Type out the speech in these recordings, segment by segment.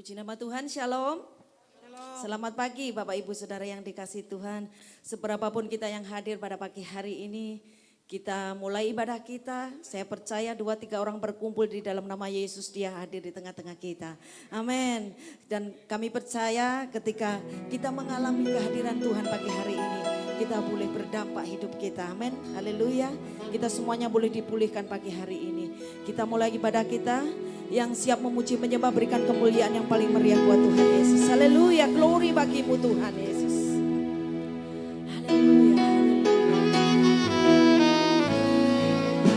Puji nama Tuhan, shalom. Selamat pagi Bapak Ibu Saudara yang dikasihi Tuhan. Seberapapun kita yang hadir pada pagi hari ini, kita mulai ibadah kita. Saya percaya 2-3 orang berkumpul di dalam nama Yesus, Dia hadir di tengah-tengah kita. Amin. Dan kami percaya ketika kita mengalami kehadiran Tuhan pagi hari ini, kita boleh berdampak hidup kita. Amin. Haleluya. Kita semuanya boleh dipulihkan pagi hari ini. Kita mulai ibadah kita. Yang siap memuji menyembah, berikan kemuliaan yang paling meriah buat Tuhan Yesus. Haleluya, glory bagimu Tuhan Yesus. Haleluya, haleluya.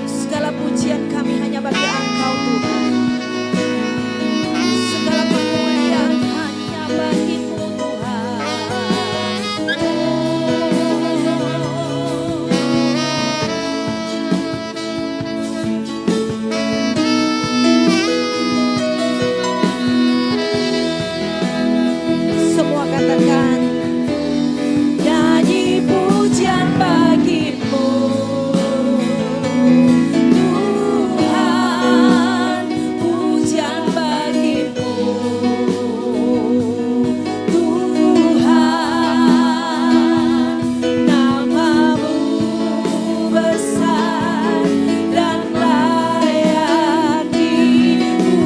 Segala pujian kami hanya bagi Engkau Tuhan. Segala kemuliaan hanya bagimu Tuhan. Semua katakan, nyanyi pujian bagimu Tuhan, pujian bagimu Tuhan, namamu besar dan layak dipuji.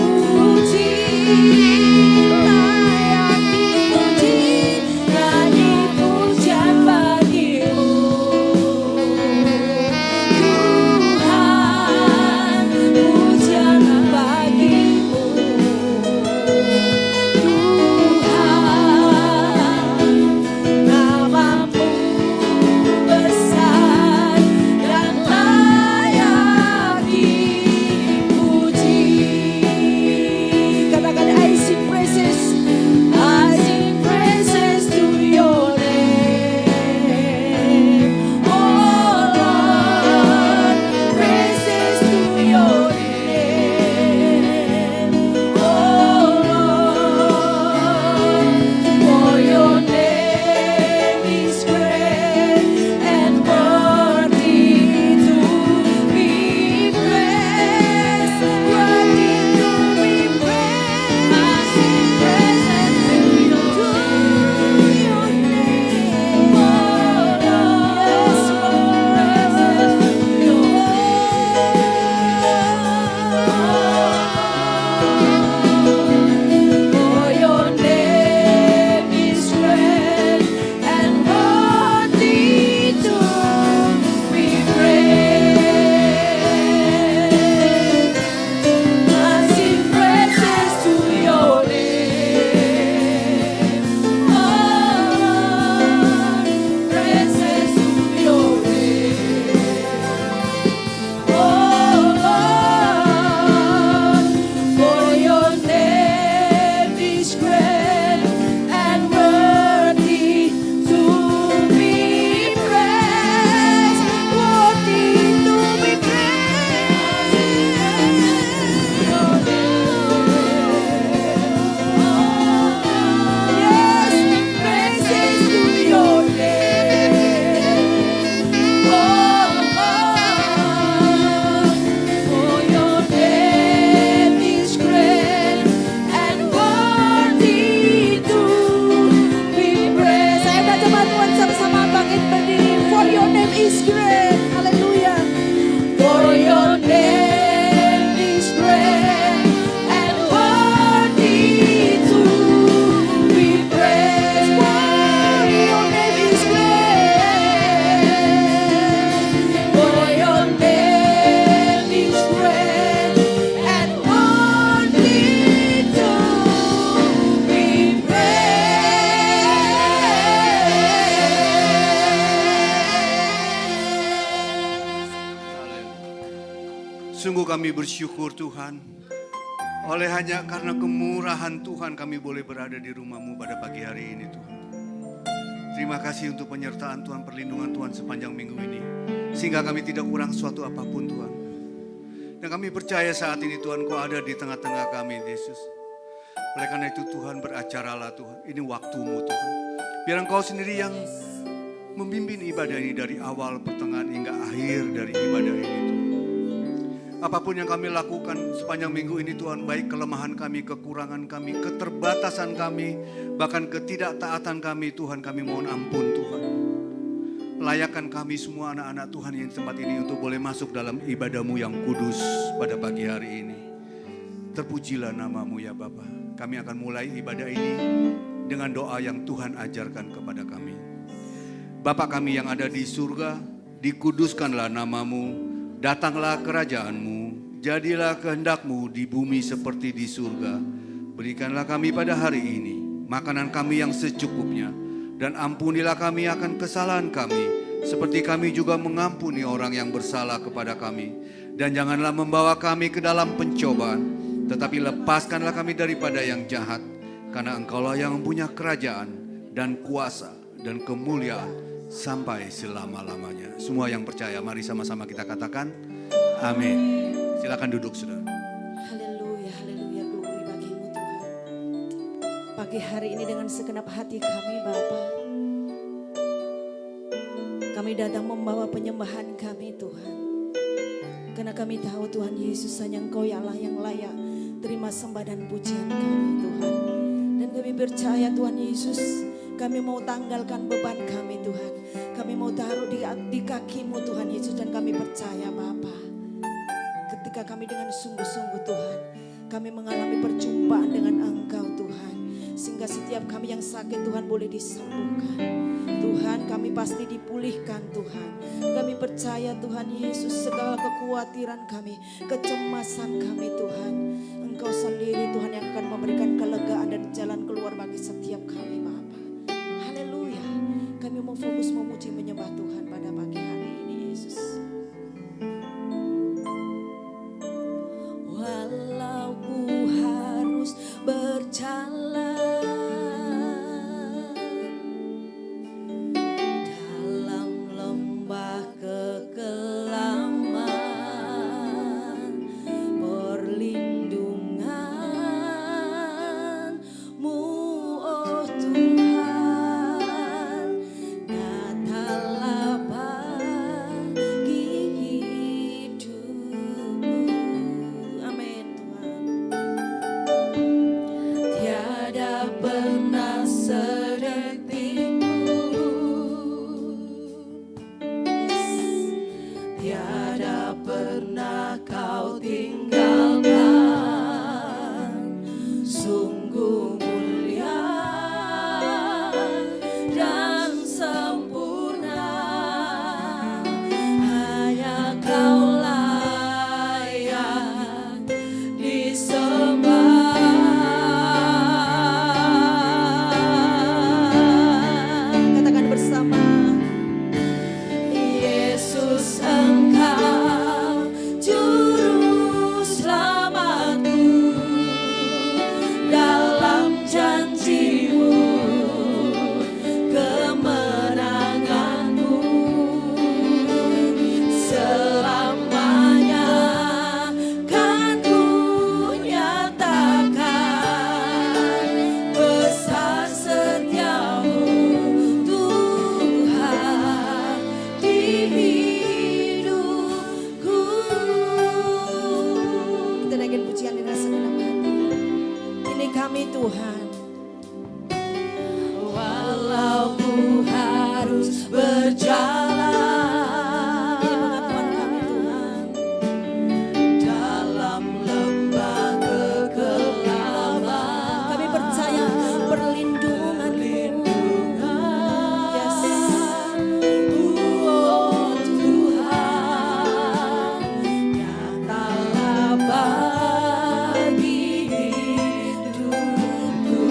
Kami bersyukur Tuhan, oleh hanya karena kemurahan Tuhan kami boleh berada di rumah-Mu pada pagi hari ini Tuhan. Terima kasih untuk penyertaan Tuhan, perlindungan Tuhan sepanjang minggu ini. Sehingga kami tidak kurang suatu apapun Tuhan. Dan kami percaya saat ini Tuhan Kau ada di tengah-tengah kami Yesus. Oleh karena itu Tuhan beracaralah Tuhan, ini waktu-Mu Tuhan. Biar Engkau sendiri yang memimpin ibadah ini dari awal, pertengahan hingga akhir dari ibadah ini Tuhan. Apapun yang kami lakukan sepanjang minggu ini Tuhan, baik kelemahan kami, kekurangan kami, keterbatasan kami, bahkan ketidaktaatan kami, Tuhan kami mohon ampun Tuhan. Layakkan kami semua anak-anak Tuhan yang di tempat ini untuk boleh masuk dalam ibadah-Mu yang kudus pada pagi hari ini. Terpujilah nama-Mu ya Bapa. Kami akan mulai ibadah ini dengan doa yang Tuhan ajarkan kepada kami. Bapa kami yang ada di surga, dikuduskanlah nama-Mu. Datanglah kerajaan-Mu, jadilah kehendak-Mu di bumi seperti di surga. Berikanlah kami pada hari ini makanan kami yang secukupnya, dan ampunilah kami akan kesalahan kami, seperti kami juga mengampuni orang yang bersalah kepada kami. Dan janganlah membawa kami ke dalam pencobaan, tetapi lepaskanlah kami daripada yang jahat, karena Engkaulah yang mempunyai kerajaan dan kuasa dan kemuliaan sampai selama-lamanya. Semua yang percaya, mari sama-sama kita katakan amin. Silakan duduk saudara. Haleluya, haleluya, glory bagi-Mu Tuhan. Pagi hari ini dengan segenap hati kami Bapa, kami datang membawa penyembahan kami Tuhan. Karena kami tahu Tuhan Yesus hanya Engkau Allah yang layak terima sembah dan pujian kami Tuhan. Dan kami percaya Tuhan Yesus, kami mau tanggalkan beban kami Tuhan. Kami mau taruh di kaki-Mu Tuhan Yesus, dan kami percaya Bapa, ketika kami dengan sungguh-sungguh Tuhan, kami mengalami perjumpaan dengan Engkau Tuhan. Sehingga setiap kami yang sakit Tuhan boleh disembuhkan. Tuhan kami pasti dipulihkan Tuhan. Kami percaya Tuhan Yesus, segala kekhawatiran kami, kecemasan kami Tuhan, Engkau sendiri Tuhan yang akan memberikan kelegaan dan jalan keluar bagi setiap kami Bapa. Kami mau fokus memuji menyembah Tuhan pada pagi hari ini Yesus. Walau ku harus berjalan dalam lembah kekelaman, perlindungan-Mu oh Tuhan. Bagi hidupku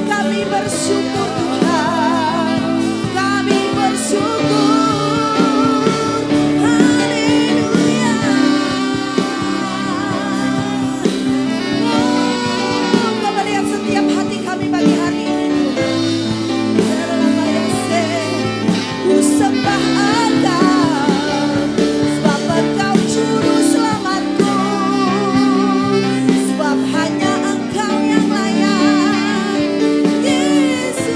Kami bersyukur Tuhan, kami bersyukur. Haleluya. Kau melihat setiap hati kami pagi hari ini Tuhan. Ku sembah Engkau, sebab Engkau juru selamatku, sebab hanya Engkau yang layak, Yesus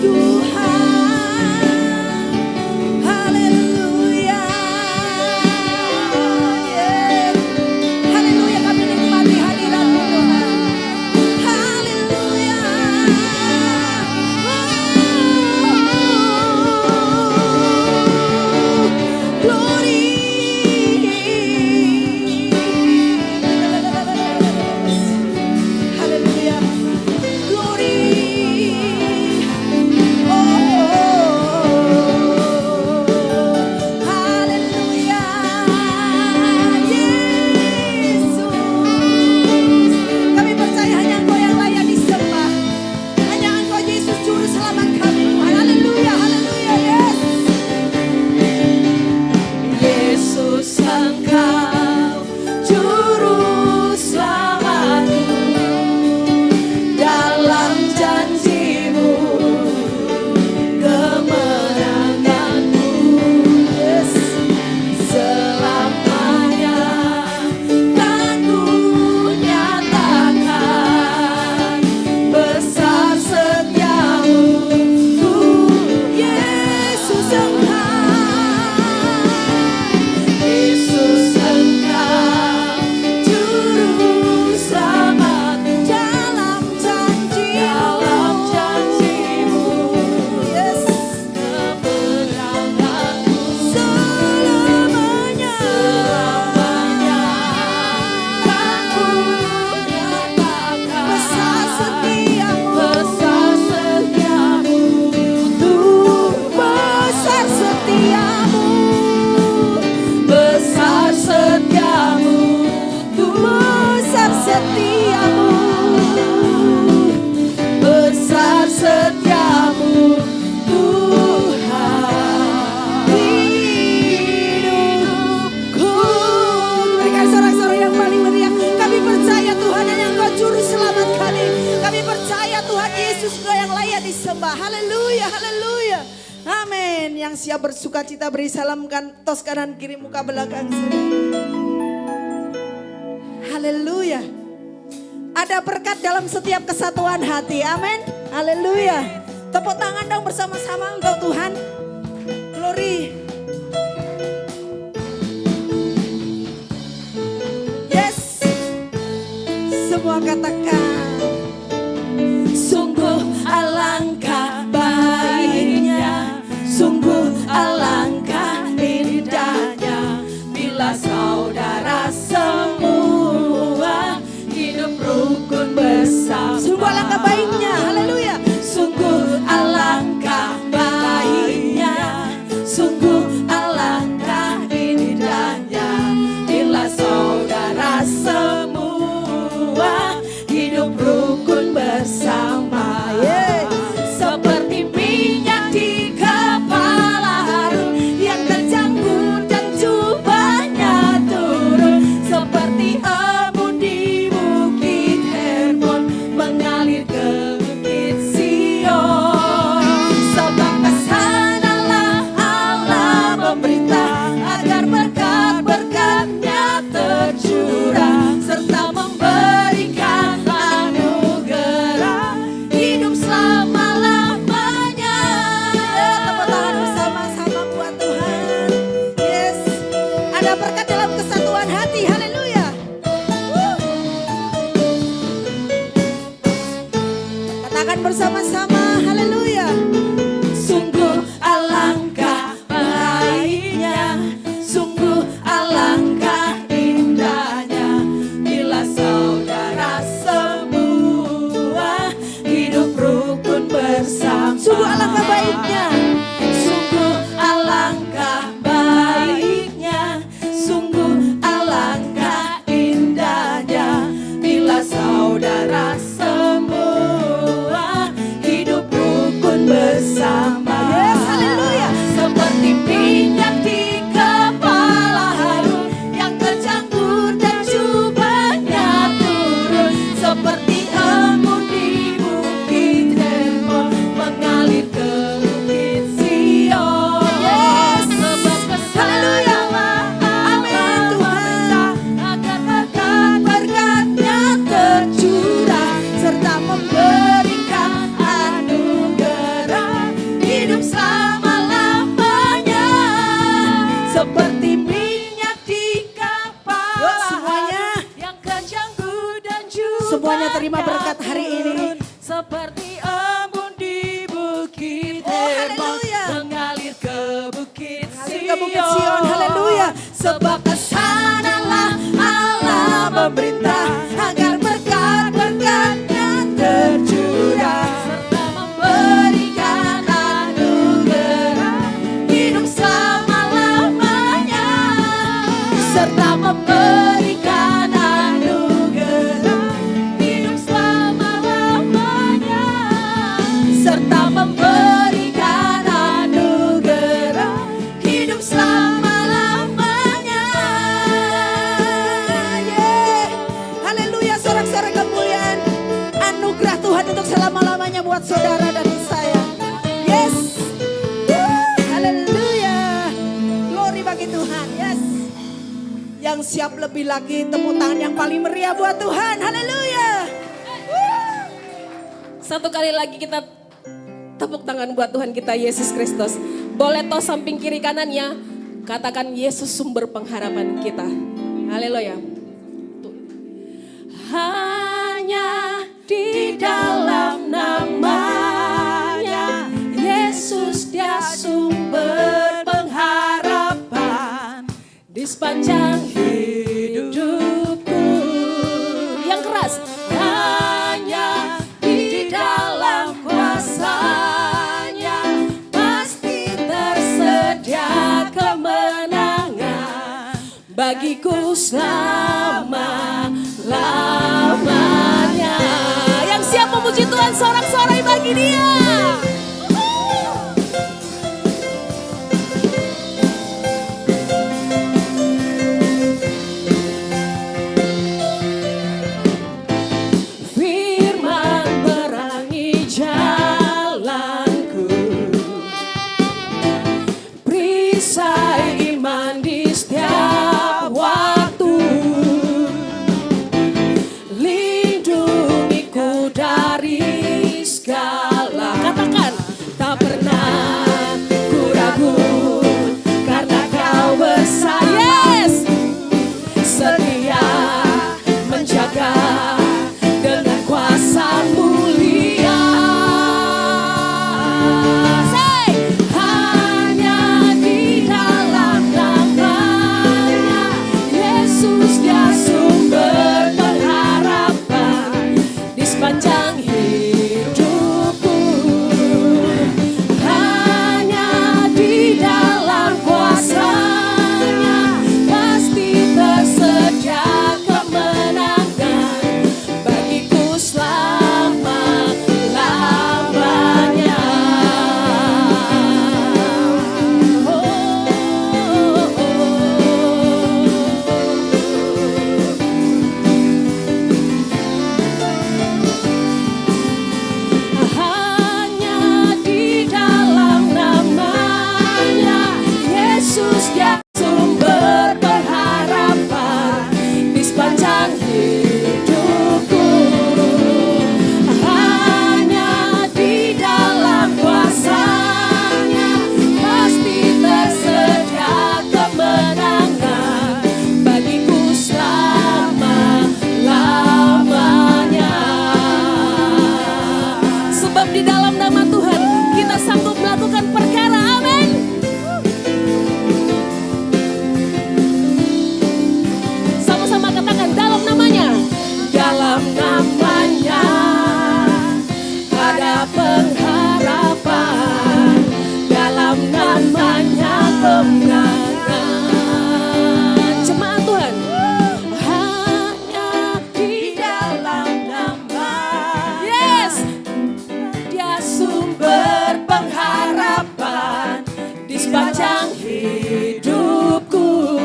Tuhan. Haleluya. Haleluya, kami nikmati hadirat-Mu Tuhan. Haleluya. Glory. Haleluya. Glory. Haleluya. Yesus. Kami percaya hanya Engkau yang layak disembah. Hanya Engkau Yesus juru selamat kami Tuhan. Haleluya. Haleluya. Yes. Yesus Engkau juru selamatku, dalam janji-Mu kemenanganku, yes, selamanya kan ku nyatakan besar setiamu, Yesus Engkau. Yesus Engkau juru selamat, dalam janji-Mu, yes, kemenanganku selamanya kan ku nyatakan besar setiamu, Tuh besar setiamu, besar setiamu, besar setiamu, besar setiamu Tuhan hidupku. Berikan sorak-sorai yang paling meriah. Kami percaya Tuhan hanya Engkau juru selamat kami. Kami percaya Tuhan Yesus Engkau yang layak disembah. Haleluya, haleluya. Amin. Yang siap bersuka cita beri salamkan tos kanan kiri muka belakang saudara. Haleluya. Ada berkat dalam setiap kesatuan hati. Amin. Haleluya. Tepuk tangan dong bersama-sama untuk Tuhan. Glory. Yes. Semua katakan. Sungguh alangkah baiknya, sungguh alangkah indahnya, bila saudara semua hidup rukun bersama. Sungguh alangkah baiknya, haleluya. Sungguh alangkah baiknya. Bukit Sion. Haleluya. Sebab kesanalah Allah memerintah agar berkat-berkatnya tercurah serta memberikan anugerah hidup selama-lamanya, serta memberikan anugerah hidup selama-lamanya, serta memberikan anugerah hidup selama-lamanya. Yeah. Haleluya, sorak-sorak kemuliaan anugerah Tuhan untuk selama-lamanya buat saudara dan saya. Yes. Haleluya. Glory bagi Tuhan. Yes. Yang siap lebih lagi, tepuk tangan yang paling meriah buat Tuhan. Haleluya. Satu kali lagi kita tepuk tangan buat Tuhan kita Yesus Kristus. Boleh tos samping kiri kanannya, katakan Yesus sumber pengharapan kita. Haleluya. Hanya di dalam namanya Yesus dia sumber pengharapan di sepanjang hidupku. Yang keras. Hanya di dalam kuasa-Nya pasti tersedia kemenangan bagiku selama-lamanya. Yang siap memuji Tuhan, sorak-sorai bagi Dia. Firman perangi jalanku, perisai iman di setiap waktu, lindungiku dari segala. Katakan, tak pernah ku ragu karena Kau bersama. Yes, setia menjaga dengan kuasa mulia. Say, hanya di dalam namanya Yesus dia sumber pengharapan di sepanjang hidupku. Hanya di dalam kuasa-Nya pasti tersedia kemenangan bagiku selama-lamanya. Hanya di dalam namanya Yesus dia sumber pengharapan di sepanjang hidupku. Hanya di dalam kuasa-Nya pasti tersedia kemenangan bagiku selama-lamanya. Sebab di dalam nama Tuhan kita sanggup melakukan perkara. Amin. Sama-sama katakan, dalam namanya. Dalam namanya ada pengharapan, dalam namanya kemenangan. Jemaat Tuhan, hanya di dalam nama. Yes, dia sumber pengharapan di sepanjang hidupku.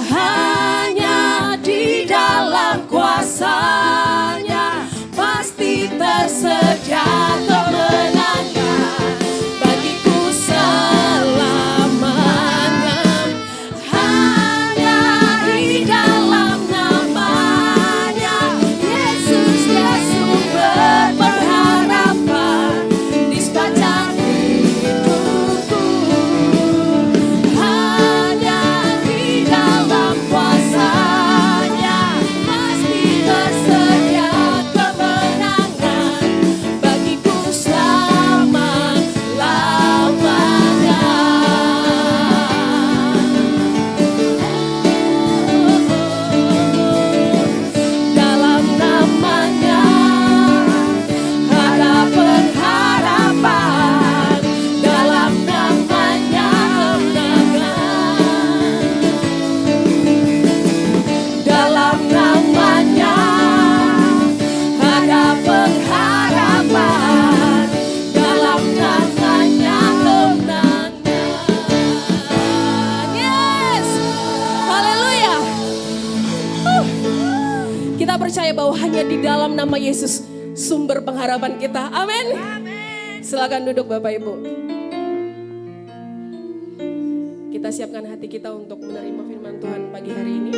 Hanya di dalam kuasa-Nya pasti tersedia kemenangan bagiku selamanya. Hanya di dalam namanya Yesus dia sumber pengharapan di sepanjang hidupku. hanya di dalam nama Yesus sumber pengharapan kita. Amin. Silakan duduk Bapak Ibu. Kita siapkan hati kita untuk menerima firman Tuhan pagi hari ini.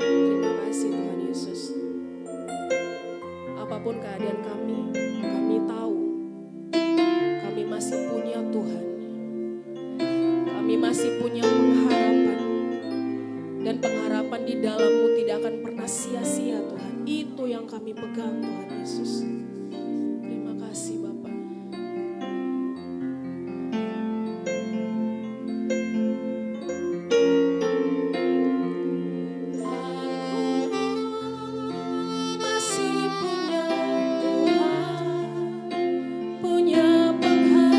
Terima kasih Tuhan Yesus. Apapun keadaan kami tahu kami masih punya Tuhan. Kami masih punya pengharapan. Dan pengharapan di dalam-Mu tidak akan pernah sia-sia Tuhan. Itu yang kami pegang Tuhan Yesus. Terima kasih Bapak. Masih punya Tuhan, punya pengharapan.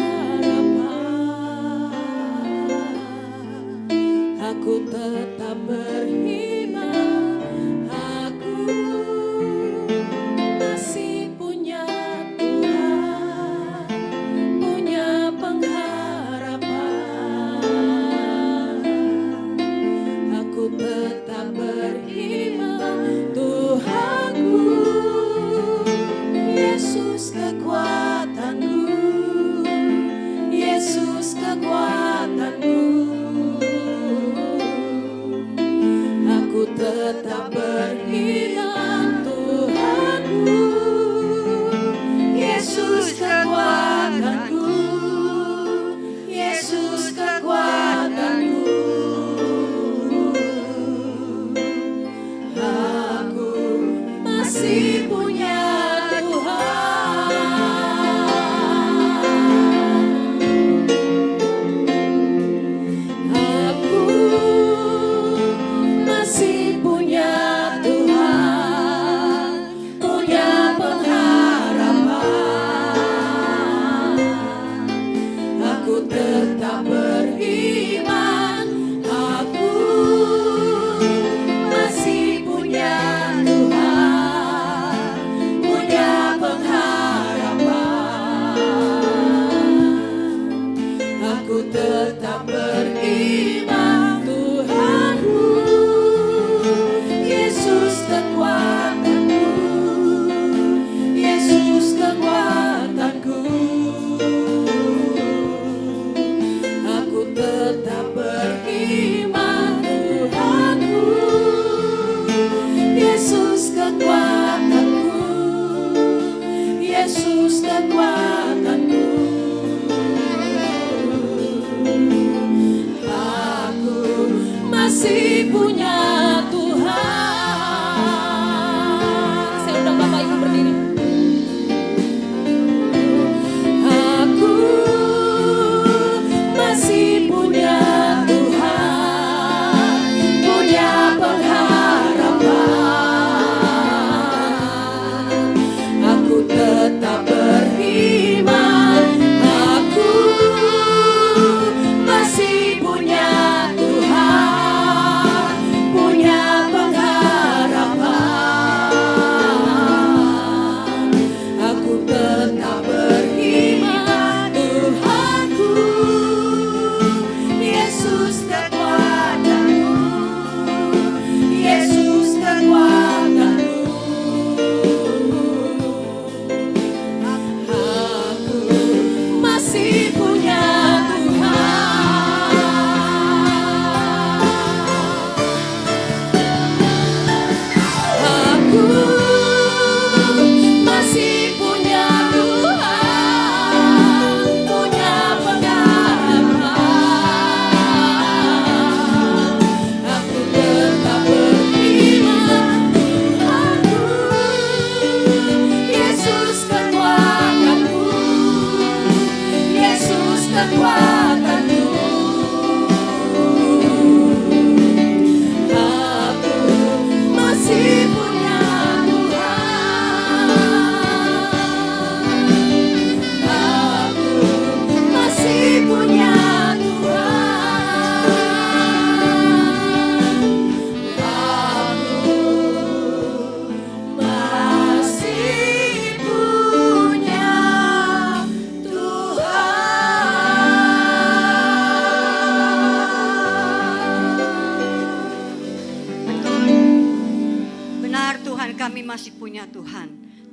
Aku tetap beriman, aku masih punya Tuhan, punya pengharapan. Aku tetap beriman, Tuhanku, Yesus kekuatanku, Yesus kekuatanku. Aku tetap beriman, Tuhanku, Yesus kekuatanku, Yesus kekuatanku. Aku masih punya Tuhan. Aku masih punya Tuhan, punya pengharapan. Aku tetap beriman, aku masih punya Tuhan,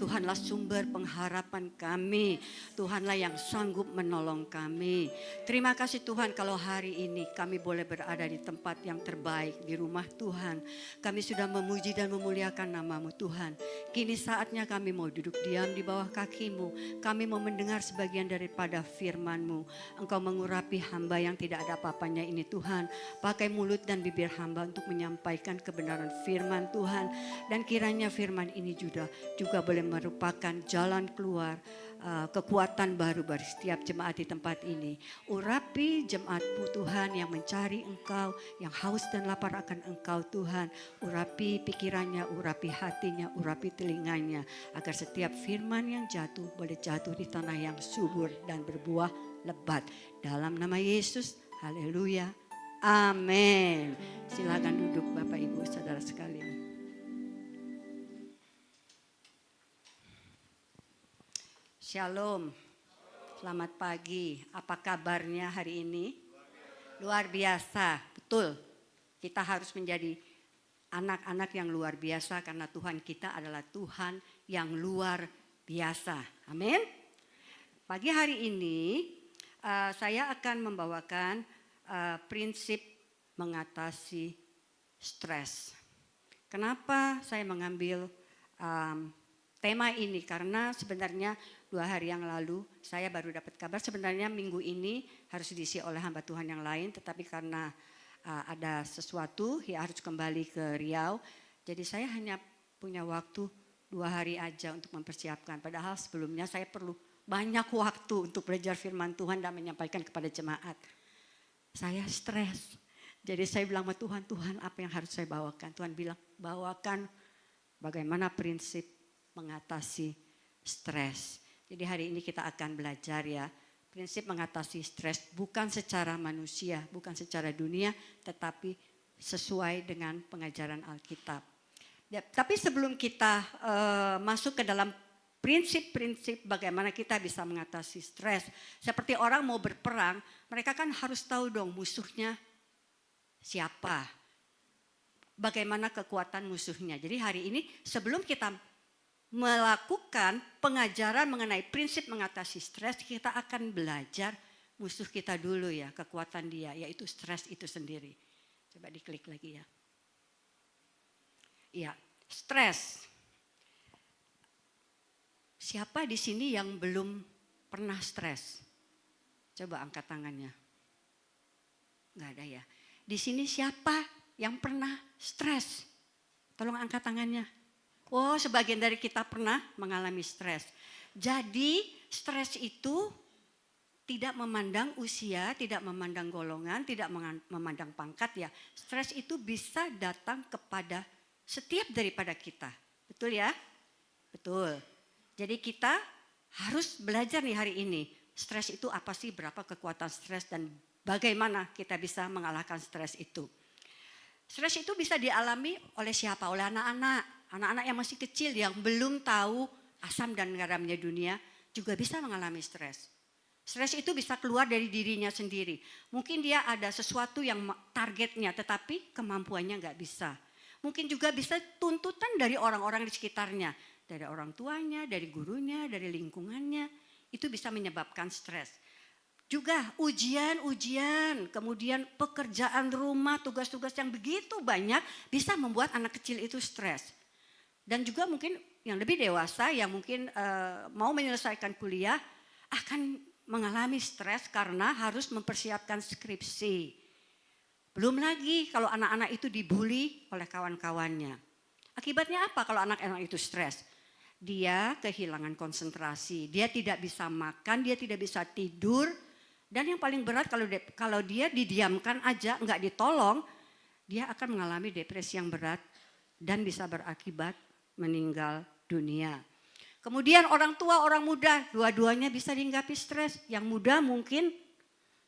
Tuhanlah sumber pengharapan kami. Tuhanlah yang sanggup menolong kami. Terima kasih Tuhan kalau hari ini kami boleh berada di tempat yang terbaik, di rumah Tuhan. Kami sudah memuji dan memuliakan nama-Mu Tuhan. Kini saatnya kami mau duduk diam di bawah kaki-Mu. Kami mau mendengar sebagian daripada firman-Mu. Engkau mengurapi hamba yang tidak ada apa-apanya ini Tuhan. Pakai mulut dan bibir hamba untuk menyampaikan kebenaran firman Tuhan. Dan kiranya firman ini juga boleh merupakan jalan keluar, kekuatan baru bagi setiap jemaat di tempat ini. Urapi jemaat-Mu Tuhan yang mencari Engkau, yang haus dan lapar akan Engkau Tuhan. Urapi pikirannya, urapi hatinya, urapi telinganya. Agar setiap firman yang jatuh boleh jatuh di tanah yang subur dan berbuah lebat. Dalam nama Yesus, haleluya, amin. Silakan duduk Bapak Ibu Saudara sekalian. Shalom, selamat pagi. Apa kabarnya hari ini? Luar biasa, betul. Kita harus menjadi anak-anak yang luar biasa karena Tuhan kita adalah Tuhan yang luar biasa. Amin. Pagi hari ini saya akan membawakan prinsip mengatasi stres. Kenapa saya mengambil tema ini? Karena sebenarnya 2 hari yang lalu saya baru dapat kabar sebenarnya minggu ini harus diisi oleh hamba Tuhan yang lain. Tetapi karena ada sesuatu ya harus kembali ke Riau. Jadi saya hanya punya waktu 2 hari aja untuk mempersiapkan. Padahal sebelumnya saya perlu banyak waktu untuk belajar firman Tuhan dan menyampaikan kepada jemaat. Saya stres. Jadi saya bilang sama Tuhan, Tuhan apa yang harus saya bawakan? Tuhan bilang bawakan bagaimana prinsip mengatasi stres. Jadi hari ini kita akan belajar ya. Prinsip mengatasi stres bukan secara manusia, bukan secara dunia, tetapi sesuai dengan pengajaran Alkitab. Ya, tapi sebelum kita masuk ke dalam prinsip-prinsip bagaimana kita bisa mengatasi stres. Seperti orang mau berperang, mereka kan harus tahu dong musuhnya siapa. Bagaimana kekuatan musuhnya. Jadi hari ini sebelum kita melakukan pengajaran mengenai prinsip mengatasi stres, kita akan belajar musuh kita dulu ya, kekuatan dia, yaitu stres itu sendiri. Coba diklik lagi ya. Iya, stres. Siapa di sini yang belum pernah stres? Coba angkat tangannya. Enggak ada ya. Di sini siapa yang pernah stres? Tolong angkat tangannya. Oh, sebagian dari kita pernah mengalami stres. Jadi stres itu tidak memandang usia, tidak memandang golongan, tidak memandang pangkat ya. Stres itu bisa datang kepada setiap daripada kita. Betul ya? Betul. Jadi kita harus belajar nih hari ini. Stres itu apa sih? Berapa kekuatan stres dan bagaimana kita bisa mengalahkan stres itu. Stres itu bisa dialami oleh siapa? Oleh anak-anak. Anak-anak yang masih kecil yang belum tahu asam dan garamnya dunia juga bisa mengalami stres. Stres itu bisa keluar dari dirinya sendiri. Mungkin dia ada sesuatu yang targetnya tetapi kemampuannya nggak bisa. Mungkin juga bisa tuntutan dari orang-orang di sekitarnya. Dari orang tuanya, dari gurunya, dari lingkungannya. Itu bisa menyebabkan stres. Juga ujian, kemudian pekerjaan rumah, tugas-tugas yang begitu banyak bisa membuat anak kecil itu stres. Dan juga mungkin yang lebih dewasa yang mungkin mau menyelesaikan kuliah akan mengalami stres karena harus mempersiapkan skripsi. Belum lagi kalau anak-anak itu dibully oleh kawan-kawannya. Akibatnya apa kalau anak-anak itu stres? Dia kehilangan konsentrasi, dia tidak bisa makan, dia tidak bisa tidur. Dan yang paling berat kalau dia didiamkan aja, nggak ditolong, dia akan mengalami depresi yang berat dan bisa berakibat meninggal dunia. Kemudian orang tua, orang muda, dua-duanya bisa dihinggapi stres. Yang muda mungkin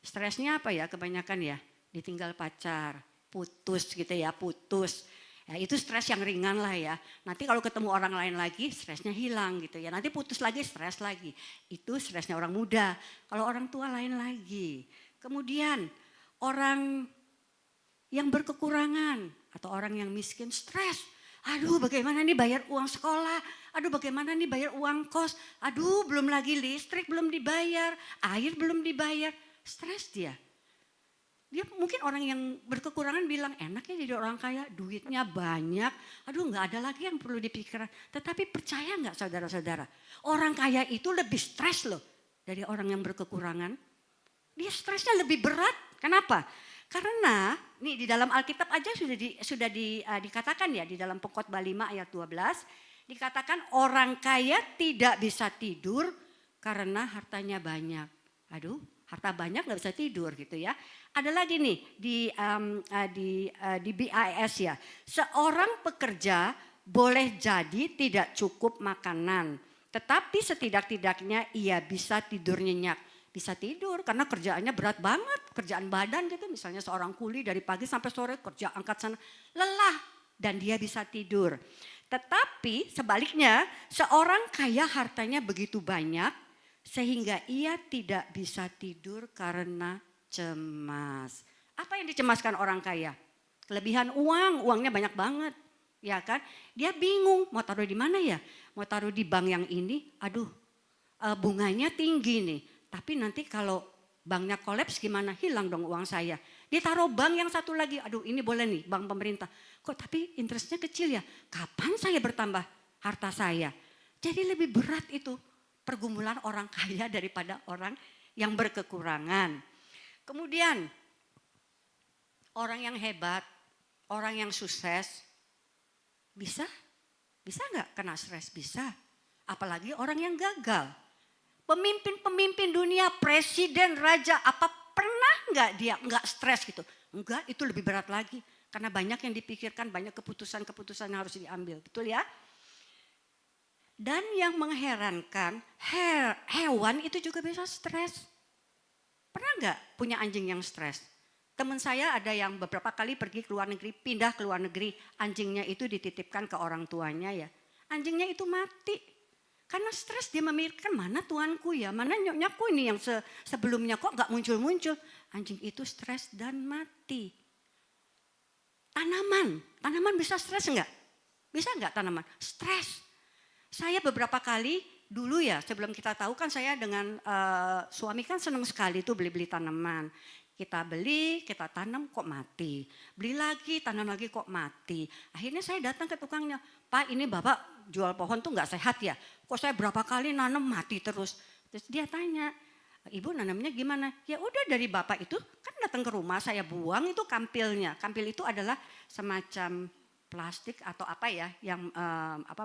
stresnya apa ya kebanyakan ya, ditinggal pacar, putus gitu ya, putus. Ya, itu stres yang ringan lah ya. Nanti kalau ketemu orang lain lagi stresnya hilang gitu ya. Nanti putus lagi stres lagi. Itu stresnya orang muda. Kalau orang tua lain lagi. Kemudian orang yang berkekurangan atau orang yang miskin stres. Aduh bagaimana nih bayar uang sekolah. Aduh bagaimana nih bayar uang kos, aduh belum lagi listrik belum dibayar, air belum dibayar, stres dia. Dia mungkin orang yang berkekurangan bilang enak ya jadi orang kaya, duitnya banyak, aduh nggak ada lagi yang perlu dipikirkan. Tetapi percaya nggak saudara-saudara, orang kaya itu lebih stres loh dari orang yang berkekurangan. Dia stresnya lebih berat, kenapa? Karena nih di dalam Alkitab aja sudah dikatakan ya di dalam Pengkhotbah 5 ayat 12, dikatakan orang kaya tidak bisa tidur karena hartanya banyak. Aduh, harta banyak nggak bisa tidur gitu ya. Ada lagi nih di BIS ya. Seorang pekerja boleh jadi tidak cukup makanan, tetapi setidak-tidaknya ia bisa tidur nyenyak. Bisa tidur karena kerjaannya berat banget, kerjaan badan gitu. Misalnya seorang kuli dari pagi sampai sore kerja angkat sana, lelah dan dia bisa tidur. Tetapi sebaliknya seorang kaya hartanya begitu banyak sehingga ia tidak bisa tidur karena cemas. Apa yang dicemaskan orang kaya? Kelebihan uang, uangnya banyak banget. Ya kan? Dia bingung mau taruh di mana ya? Mau taruh di bank yang ini, aduh bunganya tinggi nih. Tapi nanti kalau banknya kolaps gimana? Hilang dong uang saya. Dia taruh bank yang satu lagi, aduh ini boleh nih bank pemerintah. Kok tapi interestnya kecil ya? Kapan saya bertambah harta saya? Jadi lebih berat itu pergumulan orang kaya daripada orang yang berkekurangan. Kemudian orang yang hebat, orang yang sukses, bisa nggak kena stres? Bisa. Apalagi orang yang gagal. Pemimpin-pemimpin dunia, presiden, raja, apa pernah nggak dia nggak stres gitu? Enggak, itu lebih berat lagi. Karena banyak yang dipikirkan, banyak keputusan-keputusan yang harus diambil. Betul ya? Dan yang mengherankan, hewan itu juga bisa stres. Pernah nggak punya anjing yang stres? Teman saya ada yang beberapa kali pergi ke luar negeri, pindah ke luar negeri. Anjingnya itu dititipkan ke orang tuanya ya. Anjingnya itu mati. Karena stres dia memikirkan mana tuanku ya, mana nyoknyaku ini yang sebelumnya kok nggak muncul-muncul. Anjing itu stres dan mati. Tanaman bisa stres nggak? Bisa nggak tanaman? Stres. Saya beberapa kali dulu ya sebelum kita tahu kan saya dengan suami kan senang sekali tuh beli-beli tanaman. Kita beli, kita tanam kok mati. Beli lagi, tanam lagi kok mati. Akhirnya saya datang ke tukangnya. Pak ini bapak jual pohon tuh nggak sehat ya? Kok saya berapa kali nanam mati terus? Terus dia tanya, ibu nanamnya gimana? Ya udah dari bapak itu kan datang ke rumah saya buang itu kampilnya. Kampil itu adalah semacam plastik atau apa ya yang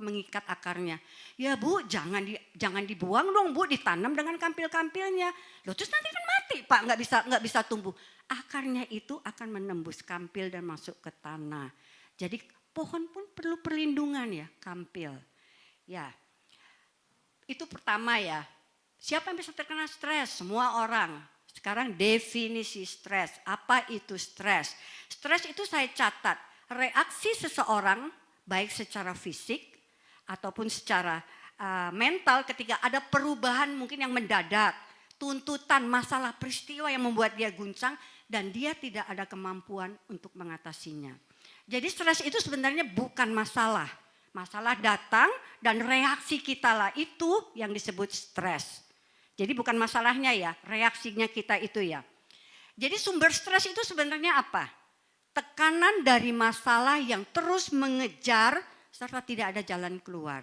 mengikat akarnya. Ya Bu, jangan dibuang dong Bu, ditanam dengan kampil-kampilnya. Loh terus nanti kan mati Pak, nggak bisa tumbuh. Akarnya itu akan menembus kampil dan masuk ke tanah. Jadi pohon pun perlu perlindungan ya, kampil. Ya, itu pertama ya. Siapa yang bisa terkena stres? Semua orang. Sekarang definisi stres. Apa itu stres? Stres itu saya catat. Reaksi seseorang baik secara fisik ataupun secara mental ketika ada perubahan mungkin yang mendadak, tuntutan, masalah, peristiwa yang membuat dia guncang dan dia tidak ada kemampuan untuk mengatasinya. Jadi stres itu sebenarnya bukan masalah. Masalah datang dan reaksi kita lah itu yang disebut stres. Jadi bukan masalahnya ya, reaksinya kita itu ya. Jadi sumber stres itu sebenarnya apa? Tekanan dari masalah yang terus mengejar serta tidak ada jalan keluar.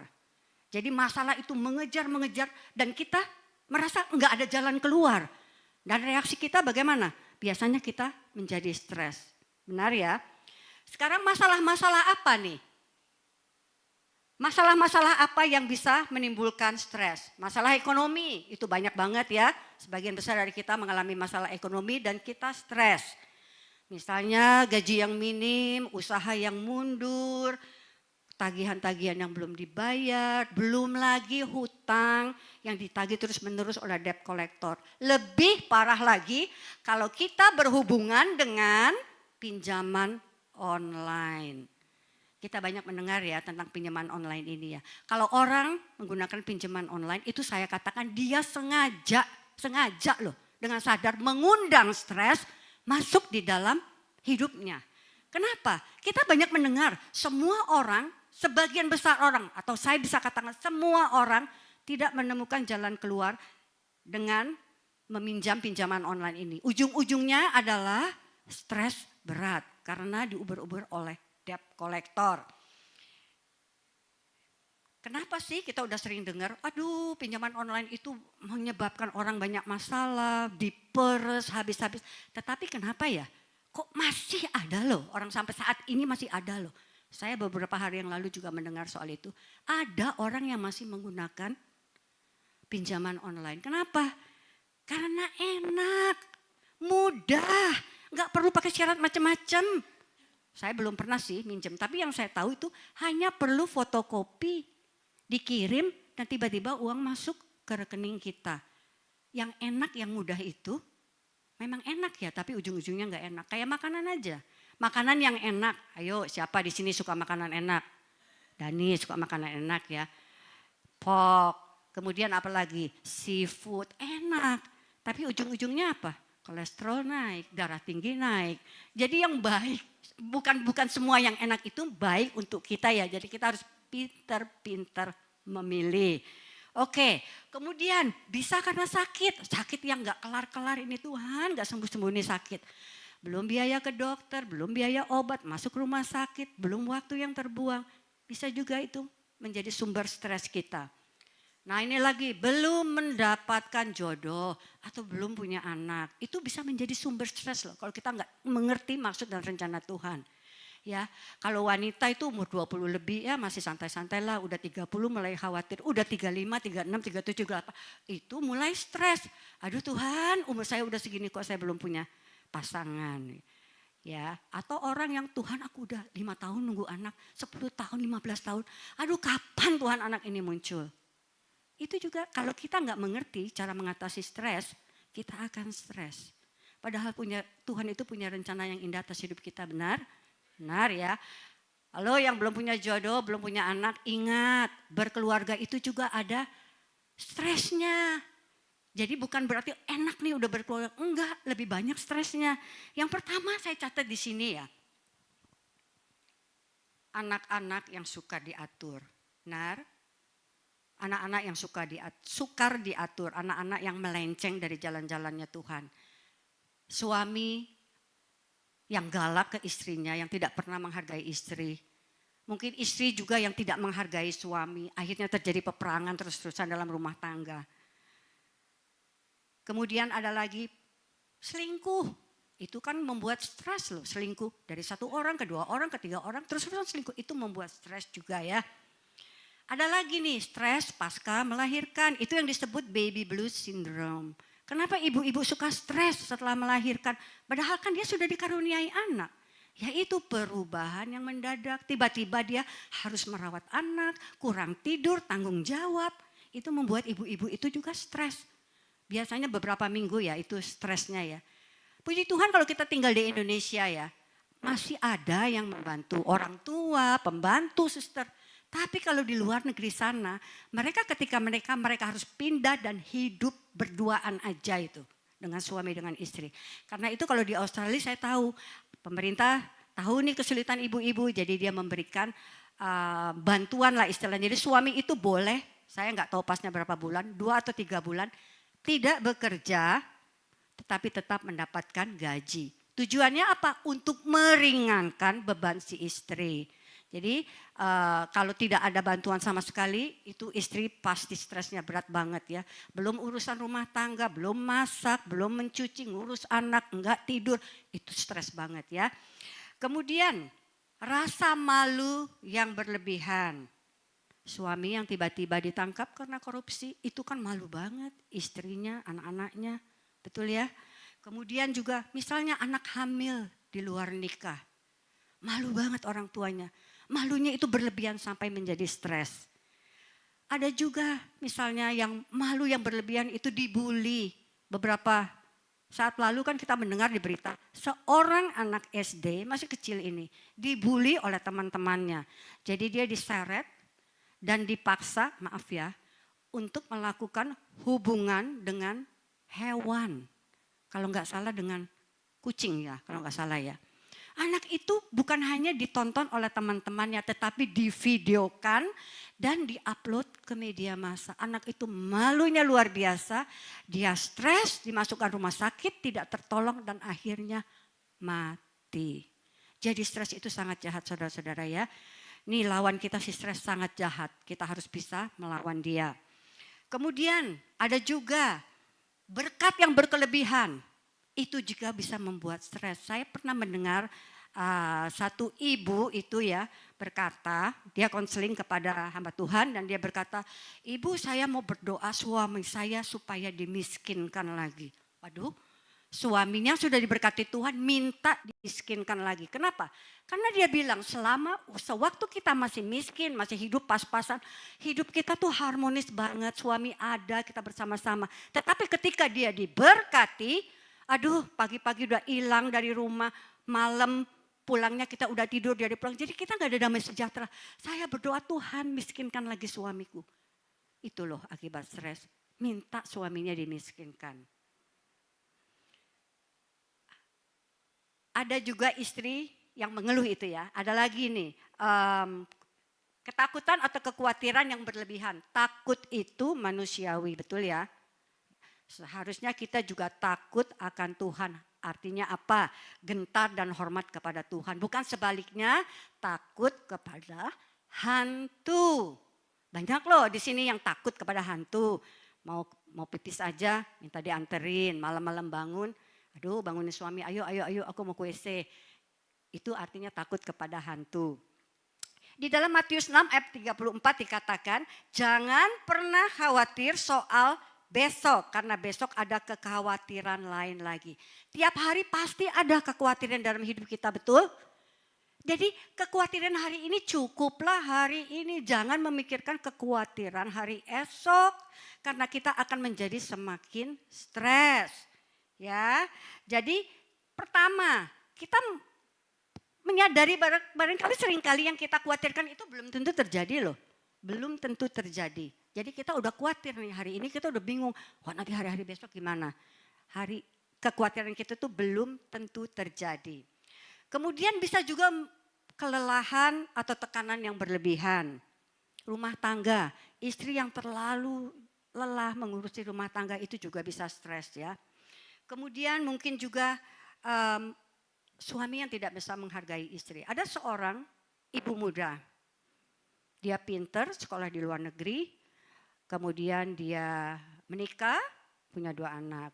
Jadi masalah itu mengejar dan kita merasa enggak ada jalan keluar. Dan reaksi kita bagaimana? Biasanya kita menjadi stres. Benar ya? Sekarang masalah-masalah apa nih? Masalah-masalah apa yang bisa menimbulkan stres? Masalah ekonomi itu banyak banget ya. Sebagian besar dari kita mengalami masalah ekonomi dan kita stres. Misalnya gaji yang minim, usaha yang mundur, tagihan-tagihan yang belum dibayar, belum lagi hutang yang ditagih terus-menerus oleh debt collector. Lebih parah lagi kalau kita berhubungan dengan pinjaman online. Kita banyak mendengar ya tentang pinjaman online ini ya. Kalau orang menggunakan pinjaman online itu saya katakan dia sengaja loh dengan sadar mengundang stres masuk di dalam hidupnya. Kenapa? Kita banyak mendengar semua orang sebagian besar orang, atau saya bisa katakan semua orang tidak menemukan jalan keluar dengan meminjam pinjaman online ini. Ujung-ujungnya adalah stres berat karena diuber-uber oleh debt collector. Kenapa sih kita udah sering dengar, aduh pinjaman online itu menyebabkan orang banyak masalah, diperes, habis-habis. Tetapi kenapa ya? Kok masih ada loh, orang sampai saat ini masih ada loh. Saya beberapa hari yang lalu juga mendengar soal itu. Ada orang yang masih menggunakan pinjaman online. Kenapa? Karena enak, mudah, nggak perlu pakai syarat macam-macam. Saya belum pernah sih minjem, tapi yang saya tahu itu hanya perlu fotokopi, dikirim dan tiba-tiba uang masuk ke rekening kita. Yang enak, yang mudah itu memang enak ya, tapi ujung-ujungnya nggak enak. Kayak makanan aja. Makanan yang enak, ayo siapa di sini suka makanan enak? Dani suka makanan enak ya. Pork, kemudian apa lagi? Seafood, enak. Tapi ujung-ujungnya apa? Kolesterol naik, darah tinggi naik. Jadi yang baik, bukan semua yang enak itu baik untuk kita ya. Jadi kita harus pintar-pintar memilih. Oke, kemudian bisa karena sakit. Sakit yang gak kelar-kelar ini Tuhan, gak sembuh-sembuh ini sakit. Belum biaya ke dokter, belum biaya obat, masuk rumah sakit, belum waktu yang terbuang. Bisa juga itu menjadi sumber stres kita. Nah ini lagi, belum mendapatkan jodoh atau belum punya anak. Itu bisa menjadi sumber stres loh kalau kita gak mengerti maksud dan rencana Tuhan. Ya, kalau wanita itu umur 20 lebih ya masih santai-santai lah, udah 30 mulai khawatir, udah 35, 36, 37, 38 itu mulai stres. Aduh Tuhan, umur saya udah segini kok saya belum punya pasangan. Ya, atau orang yang Tuhan aku udah 5 tahun nunggu anak, 10 tahun, 15 tahun. Aduh kapan Tuhan anak ini muncul? Itu juga kalau kita nggak mengerti cara mengatasi stres, kita akan stres. Padahal Tuhan itu punya rencana yang indah atas hidup kita, benar? Benar ya. Halo yang belum punya jodoh, belum punya anak, ingat berkeluarga itu juga ada stresnya. Jadi bukan berarti enak nih udah berkeluarga, enggak, lebih banyak stresnya. Yang pertama saya catat di sini ya. Anak-anak yang suka diatur. Benar? Anak-anak yang sukar diatur, anak-anak yang melenceng dari jalan-jalannya Tuhan. Suami yang galak ke istrinya, yang tidak pernah menghargai istri. Mungkin istri juga yang tidak menghargai suami. Akhirnya terjadi peperangan terus-terusan dalam rumah tangga. Kemudian ada lagi selingkuh. Itu kan membuat stres loh, selingkuh. Dari satu orang, kedua orang, ketiga orang, terus-terusan selingkuh. Itu membuat stres juga ya. Ada lagi nih stres pasca melahirkan. Itu yang disebut baby blues syndrome. Kenapa ibu-ibu suka stres setelah melahirkan? Padahal kan dia sudah dikaruniai anak. Yaitu perubahan yang mendadak. Tiba-tiba dia harus merawat anak, kurang tidur, tanggung jawab. Itu membuat ibu-ibu itu juga stres. Biasanya beberapa minggu ya itu stresnya ya. Puji Tuhan kalau kita tinggal di Indonesia ya. Masih ada yang membantu orang tua, pembantu, suster. Tapi kalau di luar negeri sana, ketika mereka harus pindah dan hidup berduaan aja itu dengan suami dengan istri. Karena itu kalau di Australia saya tahu pemerintah tahu nih kesulitan ibu-ibu, jadi dia memberikan bantuan lah istilahnya. Jadi suami itu boleh, saya nggak tahu pasnya berapa bulan, 2 atau 3 bulan tidak bekerja, tetapi tetap mendapatkan gaji. Tujuannya apa? Untuk meringankan beban si istri. Jadi kalau tidak ada bantuan sama sekali itu istri pasti stresnya berat banget ya. Belum urusan rumah tangga, belum masak, belum mencuci, ngurus anak, enggak tidur. Itu stres banget ya. Kemudian rasa malu yang berlebihan. Suami yang tiba-tiba ditangkap karena korupsi itu kan malu banget. Istrinya, anak-anaknya, betul ya. Kemudian juga misalnya anak hamil di luar nikah. Malu banget orang tuanya. Malunya itu berlebihan sampai menjadi stres. Ada juga misalnya yang malu yang berlebihan itu dibully. Beberapa saat lalu kan kita mendengar di berita. Seorang anak SD masih kecil ini dibully oleh teman-temannya. Jadi dia diseret dan dipaksa, maaf ya, untuk melakukan hubungan dengan hewan. Kalau nggak salah dengan kucing ya, kalau nggak salah ya. Anak itu bukan hanya ditonton oleh teman-temannya, tetapi divideokan dan diupload ke media massa. Anak itu malunya luar biasa, dia stres, dimasukkan rumah sakit, tidak tertolong dan akhirnya mati. Jadi stres itu sangat jahat saudara-saudara ya. Nih lawan kita si stres sangat jahat, kita harus bisa melawan dia. Kemudian ada juga berkat yang berkelebihan. Itu juga bisa membuat stres. Saya pernah mendengar satu ibu itu ya berkata, dia konseling kepada hamba Tuhan dan dia berkata, "Ibu, saya mau berdoa suami saya supaya dimiskinkan lagi." Waduh, suaminya sudah diberkati Tuhan minta dimiskinkan lagi. Kenapa? Karena dia bilang sewaktu kita masih miskin, masih hidup pas-pasan, hidup kita tuh harmonis banget, suami ada, kita bersama-sama. Tetapi ketika dia diberkati, aduh pagi-pagi udah hilang dari rumah, malam pulangnya kita udah tidur, dia pulang. Jadi kita gak ada damai sejahtera. Saya berdoa Tuhan miskinkan lagi suamiku. Itu loh akibat stres. Minta suaminya dimiskinkan. Ada juga istri yang mengeluh itu ya. Ada lagi nih, ketakutan atau kekhawatiran yang berlebihan. Takut itu manusiawi, betul ya? Seharusnya kita juga takut akan Tuhan. Artinya apa? Gentar dan hormat kepada Tuhan. Bukan sebaliknya takut kepada hantu. Banyak loh di sini yang takut kepada hantu. Mau pipis aja minta dianterin. Malam-malam bangun. Aduh bangunin suami, ayo aku mau ke WC. Itu artinya takut kepada hantu. Di dalam Matius 6 ayat 34 dikatakan, jangan pernah khawatir soal besok, karena besok ada kekhawatiran lain lagi. Tiap hari pasti ada kekhawatiran dalam hidup kita, betul? Jadi kekhawatiran hari ini cukuplah hari ini. Jangan memikirkan kekhawatiran hari esok, karena kita akan menjadi semakin stres. Ya, jadi pertama kita menyadari barangkali seringkali yang kita khawatirkan itu belum tentu terjadi loh. Belum tentu terjadi. Jadi kita udah khawatir nih hari ini, kita udah bingung. Wah nanti hari-hari besok gimana? Kekhawatiran kita tuh belum tentu terjadi. Kemudian bisa juga kelelahan atau tekanan yang berlebihan. Rumah tangga, istri yang terlalu lelah mengurusi rumah tangga itu juga bisa stres ya. Kemudian mungkin juga suami yang tidak bisa menghargai istri. Ada seorang ibu muda, dia pinter, sekolah di luar negeri, kemudian dia menikah, punya 2 anak.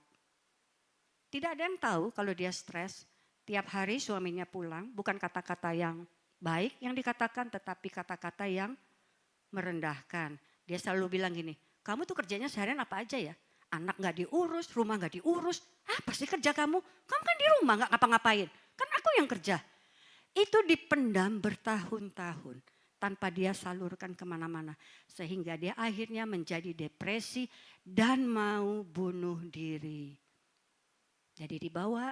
Tidak ada yang tahu kalau dia stres. Tiap hari suaminya pulang, bukan kata-kata yang baik yang dikatakan, tetapi kata-kata yang merendahkan. Dia selalu bilang gini, kamu tuh kerjanya seharian apa aja ya? Anak gak diurus, rumah gak diurus. Apa sih kerja kamu? Kamu kan di rumah gak ngapa-ngapain. Kan aku yang kerja. Itu dipendam bertahun-tahun tanpa dia salurkan kemana-mana. Sehingga dia akhirnya menjadi depresi dan mau bunuh diri. Jadi dibawa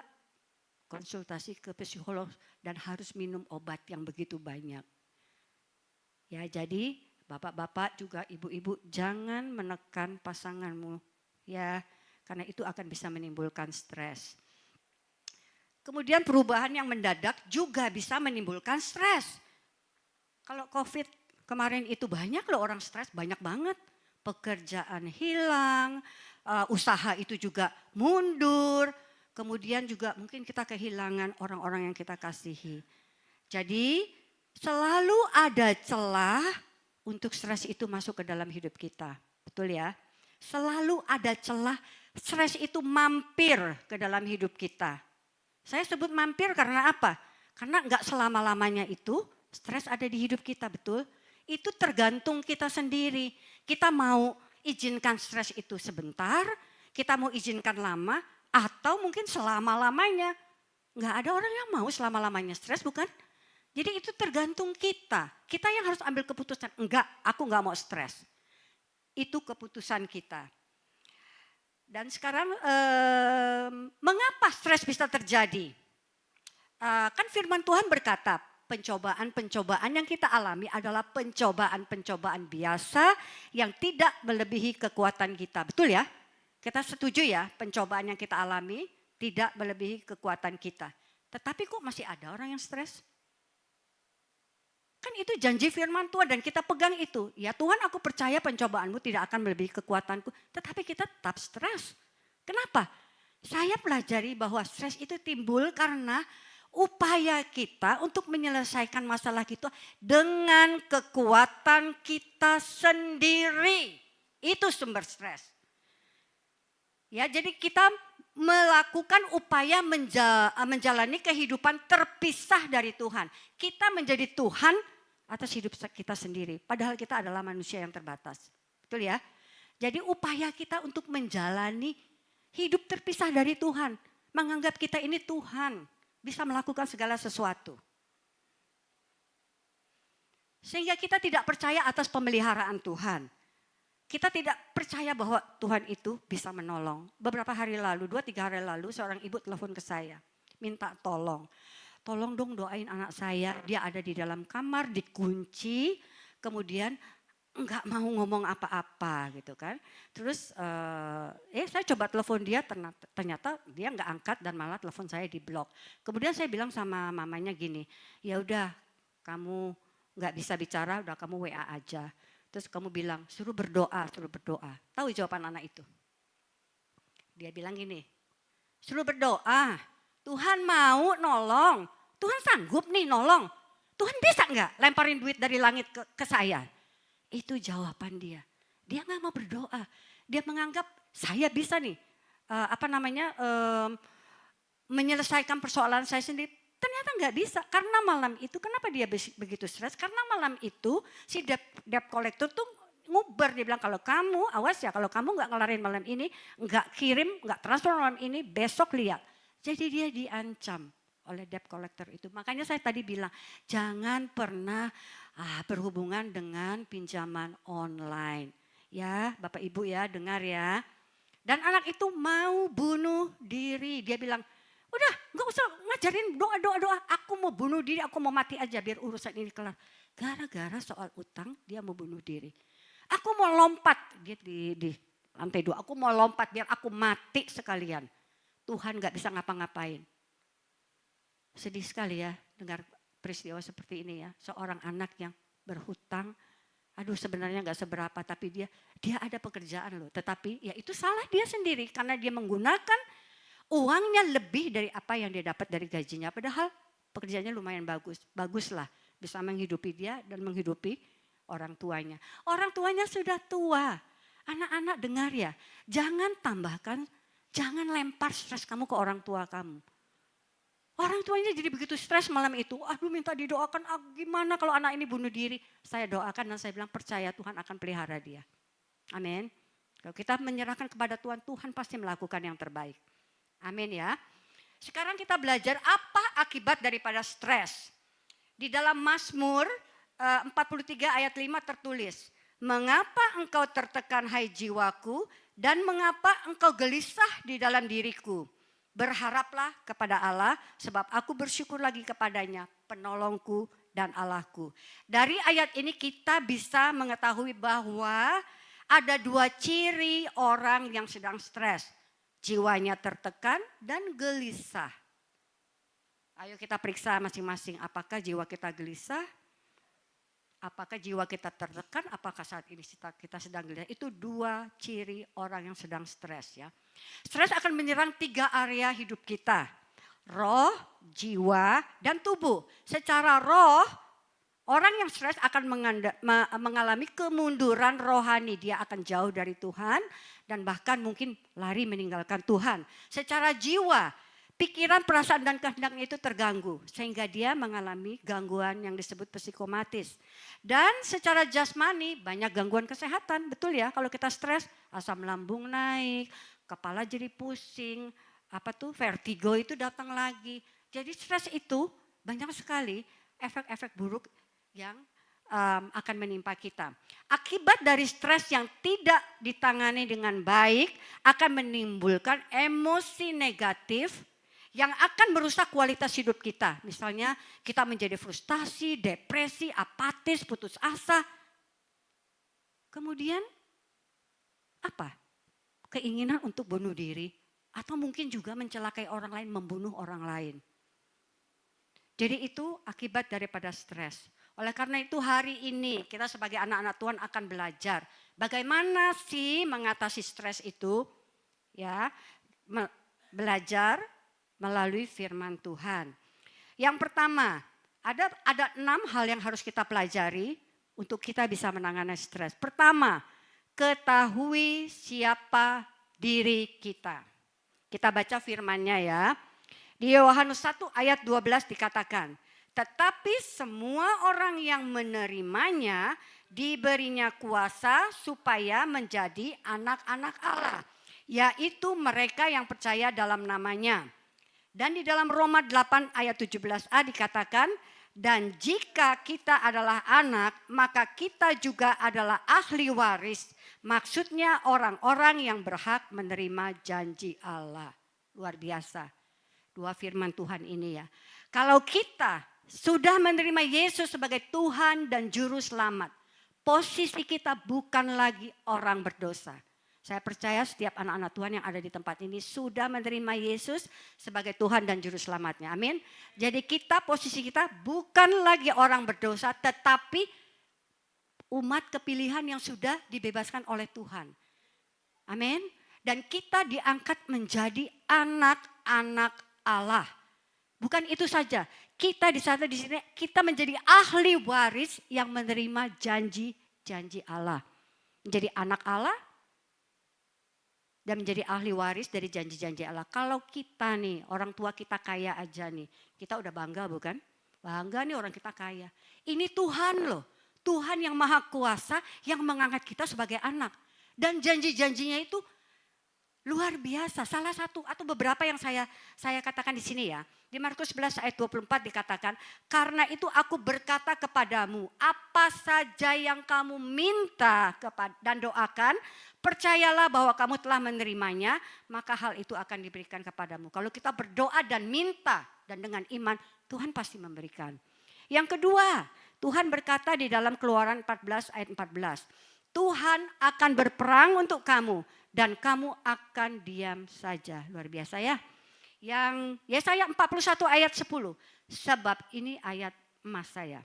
konsultasi ke psikolog dan harus minum obat yang begitu banyak. Ya, jadi bapak-bapak juga ibu-ibu jangan menekan pasanganmu ya, karena itu akan bisa menimbulkan stres. Kemudian perubahan yang mendadak juga bisa menimbulkan stres. Kalau COVID kemarin itu banyak loh orang stres, banyak banget. Pekerjaan hilang, usaha itu juga mundur. Kemudian juga mungkin kita kehilangan orang-orang yang kita kasihi. Jadi selalu ada celah untuk stres itu masuk ke dalam hidup kita. Betul ya? Selalu ada celah stres itu mampir ke dalam hidup kita. Saya sebut mampir karena apa? Karena enggak selama-lamanya itu stres ada di hidup kita, betul? Itu tergantung kita sendiri. Kita mau izinkan stres itu sebentar, kita mau izinkan lama, atau mungkin selama-lamanya. Enggak ada orang yang mau selama-lamanya stres, bukan? Jadi itu tergantung kita. Kita yang harus ambil keputusan, enggak, aku enggak mau stres. Itu keputusan kita. Dan sekarang mengapa stres bisa terjadi? Kan firman Tuhan berkata, pencobaan-pencobaan yang kita alami adalah pencobaan-pencobaan biasa yang tidak melebihi kekuatan kita. Betul ya? Kita setuju ya, pencobaan yang kita alami tidak melebihi kekuatan kita. Tetapi kok masih ada orang yang stres? Kan itu janji firman Tuhan dan kita pegang itu. Ya Tuhan, aku percaya pencobaanmu tidak akan melebihi kekuatanku. Tetapi kita tetap stres. Kenapa? Saya pelajari bahwa stres itu timbul karena upaya kita untuk menyelesaikan masalah kita dengan kekuatan kita sendiri. Itu sumber stres. Ya, jadi kita melakukan upaya menjalani kehidupan terpisah dari Tuhan. Kita menjadi Tuhan atas hidup kita sendiri. Padahal kita adalah manusia yang terbatas. Betul ya? Jadi upaya kita untuk menjalani hidup terpisah dari Tuhan. Menganggap kita ini Tuhan. Bisa melakukan segala sesuatu. Sehingga kita tidak percaya atas pemeliharaan Tuhan. Kita tidak percaya bahwa Tuhan itu bisa menolong. Beberapa hari lalu, 2-3 hari lalu seorang ibu telepon ke saya. Minta tolong. Tolong dong doain anak saya. Dia ada di dalam kamar, dikunci. Kemudian enggak mau ngomong apa-apa gitu kan. Terus saya coba telepon dia, ternyata dia enggak angkat dan malah telepon saya di blok. Kemudian saya bilang sama mamanya gini, ya udah kamu enggak bisa bicara, udah kamu WA aja. Terus kamu bilang, suruh berdoa, suruh berdoa. Tahu jawaban anak itu? Dia bilang gini, suruh berdoa, Tuhan mau nolong, Tuhan sanggup nih nolong. Tuhan bisa nggak lemparin duit dari langit ke saya? Itu jawaban dia. Dia nggak mau berdoa. Dia menganggap saya bisa nih, menyelesaikan persoalan saya sendiri. Ternyata nggak bisa, karena malam itu, kenapa dia begitu stres? Karena malam itu si debt collector tuh nguber, dia bilang kalau kamu, awas ya kalau kamu nggak ngelarin malam ini, nggak kirim, nggak transfer malam ini, besok lihat. Jadi dia diancam oleh debt collector itu. Makanya saya tadi bilang, jangan pernah berhubungan dengan pinjaman online. Ya Bapak Ibu ya, dengar ya. Dan anak itu mau bunuh diri, dia bilang, udah gak usah ngajarin doa. Aku mau bunuh diri, aku mau mati aja biar urusan ini kelar. Gara-gara soal utang dia mau bunuh diri. Aku mau lompat, dia di lantai 2. Aku mau lompat biar aku mati sekalian. Tuhan gak bisa ngapa-ngapain. Sedih sekali ya dengar peristiwa seperti ini ya. Seorang anak yang berhutang. Aduh sebenarnya gak seberapa tapi dia ada pekerjaan loh. Tetapi ya itu salah dia sendiri karena dia menggunakan uangnya lebih dari apa yang dia dapat dari gajinya. Padahal pekerjaannya lumayan bagus. Baguslah bisa menghidupi dia dan menghidupi orang tuanya. Orang tuanya sudah tua. Anak-anak dengar ya. Jangan lempar stres kamu ke orang tua kamu. Orang tuanya jadi begitu stres malam itu. Aduh minta didoakan, gimana kalau anak ini bunuh diri. Saya doakan dan saya bilang percaya Tuhan akan pelihara dia. Amin. Kalau kita menyerahkan kepada Tuhan, Tuhan pasti melakukan yang terbaik. Amin ya. Sekarang kita belajar apa akibat daripada stres. Di dalam Mazmur 43 ayat 5 tertulis. Mengapa engkau tertekan hai jiwaku dan mengapa engkau gelisah di dalam diriku. Berharaplah kepada Allah sebab aku bersyukur lagi kepadanya penolongku dan Allahku. Dari ayat ini kita bisa mengetahui bahwa ada 2 ciri orang yang sedang stres. Jiwanya tertekan dan gelisah. Ayo kita periksa masing-masing. Apakah jiwa kita gelisah? Apakah jiwa kita tertekan? Apakah saat ini kita sedang gelisah? Itu 2 ciri orang yang sedang stres ya. Stres akan menyerang 3 area hidup kita. Roh, jiwa, dan tubuh. Secara roh, orang yang stres akan mengalami kemunduran rohani. Dia akan jauh dari Tuhan dan bahkan mungkin lari meninggalkan Tuhan. Secara jiwa, pikiran, perasaan, dan kehendaknya itu terganggu. Sehingga dia mengalami gangguan yang disebut psikomatis. Dan secara jasmani banyak gangguan kesehatan. Betul ya, kalau kita stres, asam lambung naik, kepala jadi pusing, vertigo itu datang lagi. Jadi stres itu banyak sekali efek-efek buruk yang akan menimpa kita. Akibat dari stres yang tidak ditangani dengan baik akan menimbulkan emosi negatif yang akan merusak kualitas hidup kita. Misalnya kita menjadi frustasi, depresi, apatis, putus asa. Kemudian apa? Keinginan untuk bunuh diri atau mungkin juga mencelakai orang lain, membunuh orang lain. Jadi itu akibat daripada stres. Oleh karena itu hari ini kita sebagai anak-anak Tuhan akan belajar bagaimana sih mengatasi stres itu, ya, belajar melalui firman Tuhan. Yang pertama, ada 6 hal yang harus kita pelajari untuk kita bisa menangani stres. Pertama, ketahui siapa diri kita. Kita baca firman-Nya ya. Di Yohanes 1 ayat 12 dikatakan, tetapi semua orang yang menerimanya diberinya kuasa supaya menjadi anak-anak Allah, yaitu mereka yang percaya dalam namanya. Dan di dalam Roma 8 ayat 17a dikatakan, dan jika kita adalah anak, maka kita juga adalah ahli waris. Maksudnya orang-orang yang berhak menerima janji Allah. Luar biasa. 2 firman Tuhan ini ya. Kalau kita sudah menerima Yesus sebagai Tuhan dan Juru Selamat, posisi kita bukan lagi orang berdosa. Saya percaya setiap anak-anak Tuhan yang ada di tempat ini sudah menerima Yesus sebagai Tuhan dan Juru Selamatnya. Amin. Jadi posisi kita bukan lagi orang berdosa, tetapi umat kepilihan yang sudah dibebaskan oleh Tuhan. Amin. Dan kita diangkat menjadi anak-anak Allah. Bukan itu saja. Kita di sana di sini kita menjadi ahli waris yang menerima janji-janji Allah. Menjadi anak Allah dan menjadi ahli waris dari janji-janji Allah. Kalau kita nih, orang tua kita kaya aja nih, kita udah bangga bukan? Bangga nih orang kita kaya. Ini Tuhan loh, Tuhan yang maha kuasa yang mengangkat kita sebagai anak. Dan janji-janjinya itu luar biasa. Salah satu atau beberapa yang saya katakan di sini ya. Di Markus 11 ayat 24 dikatakan, karena itu aku berkata kepadamu, apa saja yang kamu minta dan doakan, percayalah bahwa kamu telah menerimanya, maka hal itu akan diberikan kepadamu. Kalau kita berdoa dan minta dan dengan iman, Tuhan pasti memberikan. Yang kedua, Tuhan berkata di dalam Keluaran 14 ayat 14, Tuhan akan berperang untuk kamu dan kamu akan diam saja. Luar biasa ya. Yang Yesaya 41 ayat 10. Sebab ini ayat emas saya.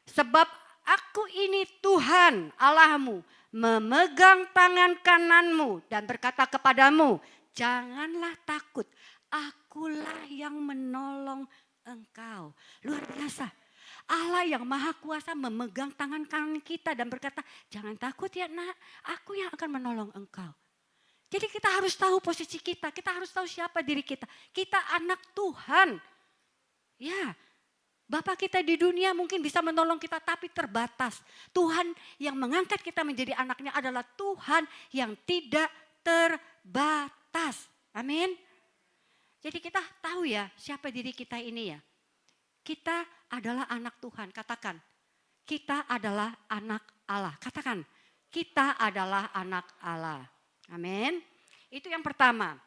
Sebab aku ini Tuhan Allahmu, memegang tangan kananmu dan berkata kepadamu, janganlah takut, akulah yang menolong engkau. Luar biasa. Allah yang maha kuasa memegang tangan kanan kita dan berkata, jangan takut ya nak, aku yang akan menolong engkau. Jadi kita harus tahu posisi kita harus tahu siapa diri kita. Kita anak Tuhan. Ya, Bapak kita di dunia mungkin bisa menolong kita tapi terbatas. Tuhan yang mengangkat kita menjadi anaknya adalah Tuhan yang tidak terbatas. Amin. Jadi kita tahu ya siapa diri kita ini ya. Kita adalah anak Tuhan. Katakan, kita adalah anak Allah. Katakan, kita adalah anak Allah. Amin. Itu yang pertama.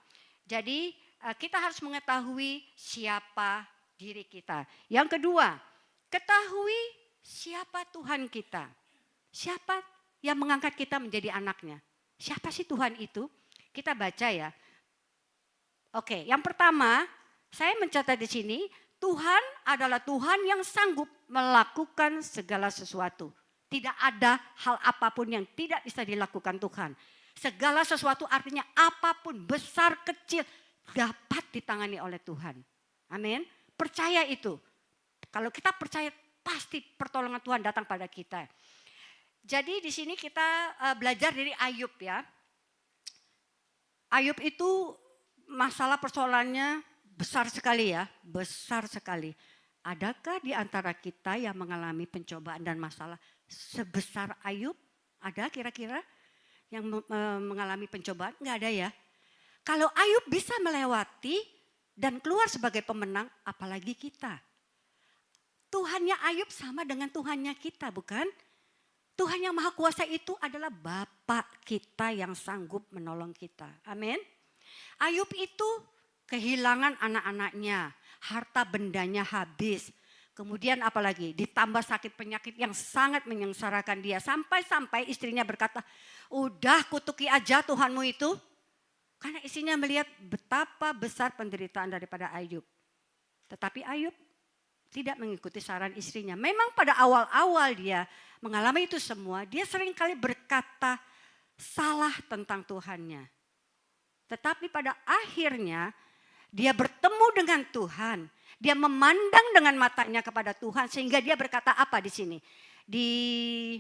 Jadi kita harus mengetahui siapa diri kita. Yang kedua, ketahui siapa Tuhan kita. Siapa yang mengangkat kita menjadi anaknya. Siapa sih Tuhan itu? Kita baca ya. Oke, yang pertama saya mencatat di sini, Tuhan adalah Tuhan yang sanggup melakukan segala sesuatu. Tidak ada hal apapun yang tidak bisa dilakukan Tuhan. Segala sesuatu artinya apapun besar kecil dapat ditangani oleh Tuhan. Amin. Percaya itu. Kalau kita percaya pasti pertolongan Tuhan datang pada kita. Jadi di sini kita belajar dari Ayub ya. Ayub itu masalah persoalannya besar sekali ya. Besar sekali. Adakah di antara kita yang mengalami pencobaan dan masalah sebesar Ayub? Ada kira-kira yang mengalami pencobaan? Enggak ada ya. Kalau Ayub bisa melewati dan keluar sebagai pemenang, apalagi kita. Tuhannya Ayub sama dengan Tuhannya kita, bukan? Tuhan yang Maha Kuasa itu adalah Bapa kita yang sanggup menolong kita. Amin. Ayub itu kehilangan anak-anaknya, harta bendanya habis. Kemudian apalagi ditambah sakit penyakit yang sangat menyengsarakan dia. Sampai-sampai istrinya berkata, udah kutuki aja Tuhanmu itu. Karena istrinya melihat betapa besar penderitaan daripada Ayub. Tetapi Ayub tidak mengikuti saran istrinya. Memang pada awal-awal dia mengalami itu semua, dia seringkali berkata salah tentang Tuhannya. Tetapi pada akhirnya dia bertemu dengan Tuhan. Dia memandang dengan matanya kepada Tuhan sehingga dia berkata apa di sini? Di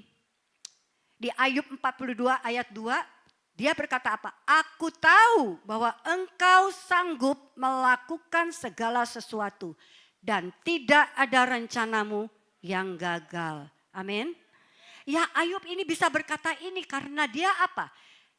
Ayub 42 ayat 2 dia berkata apa? Aku tahu bahwa engkau sanggup melakukan segala sesuatu dan tidak ada rencanamu yang gagal. Amin. Ya, Ayub ini bisa berkata ini karena dia apa?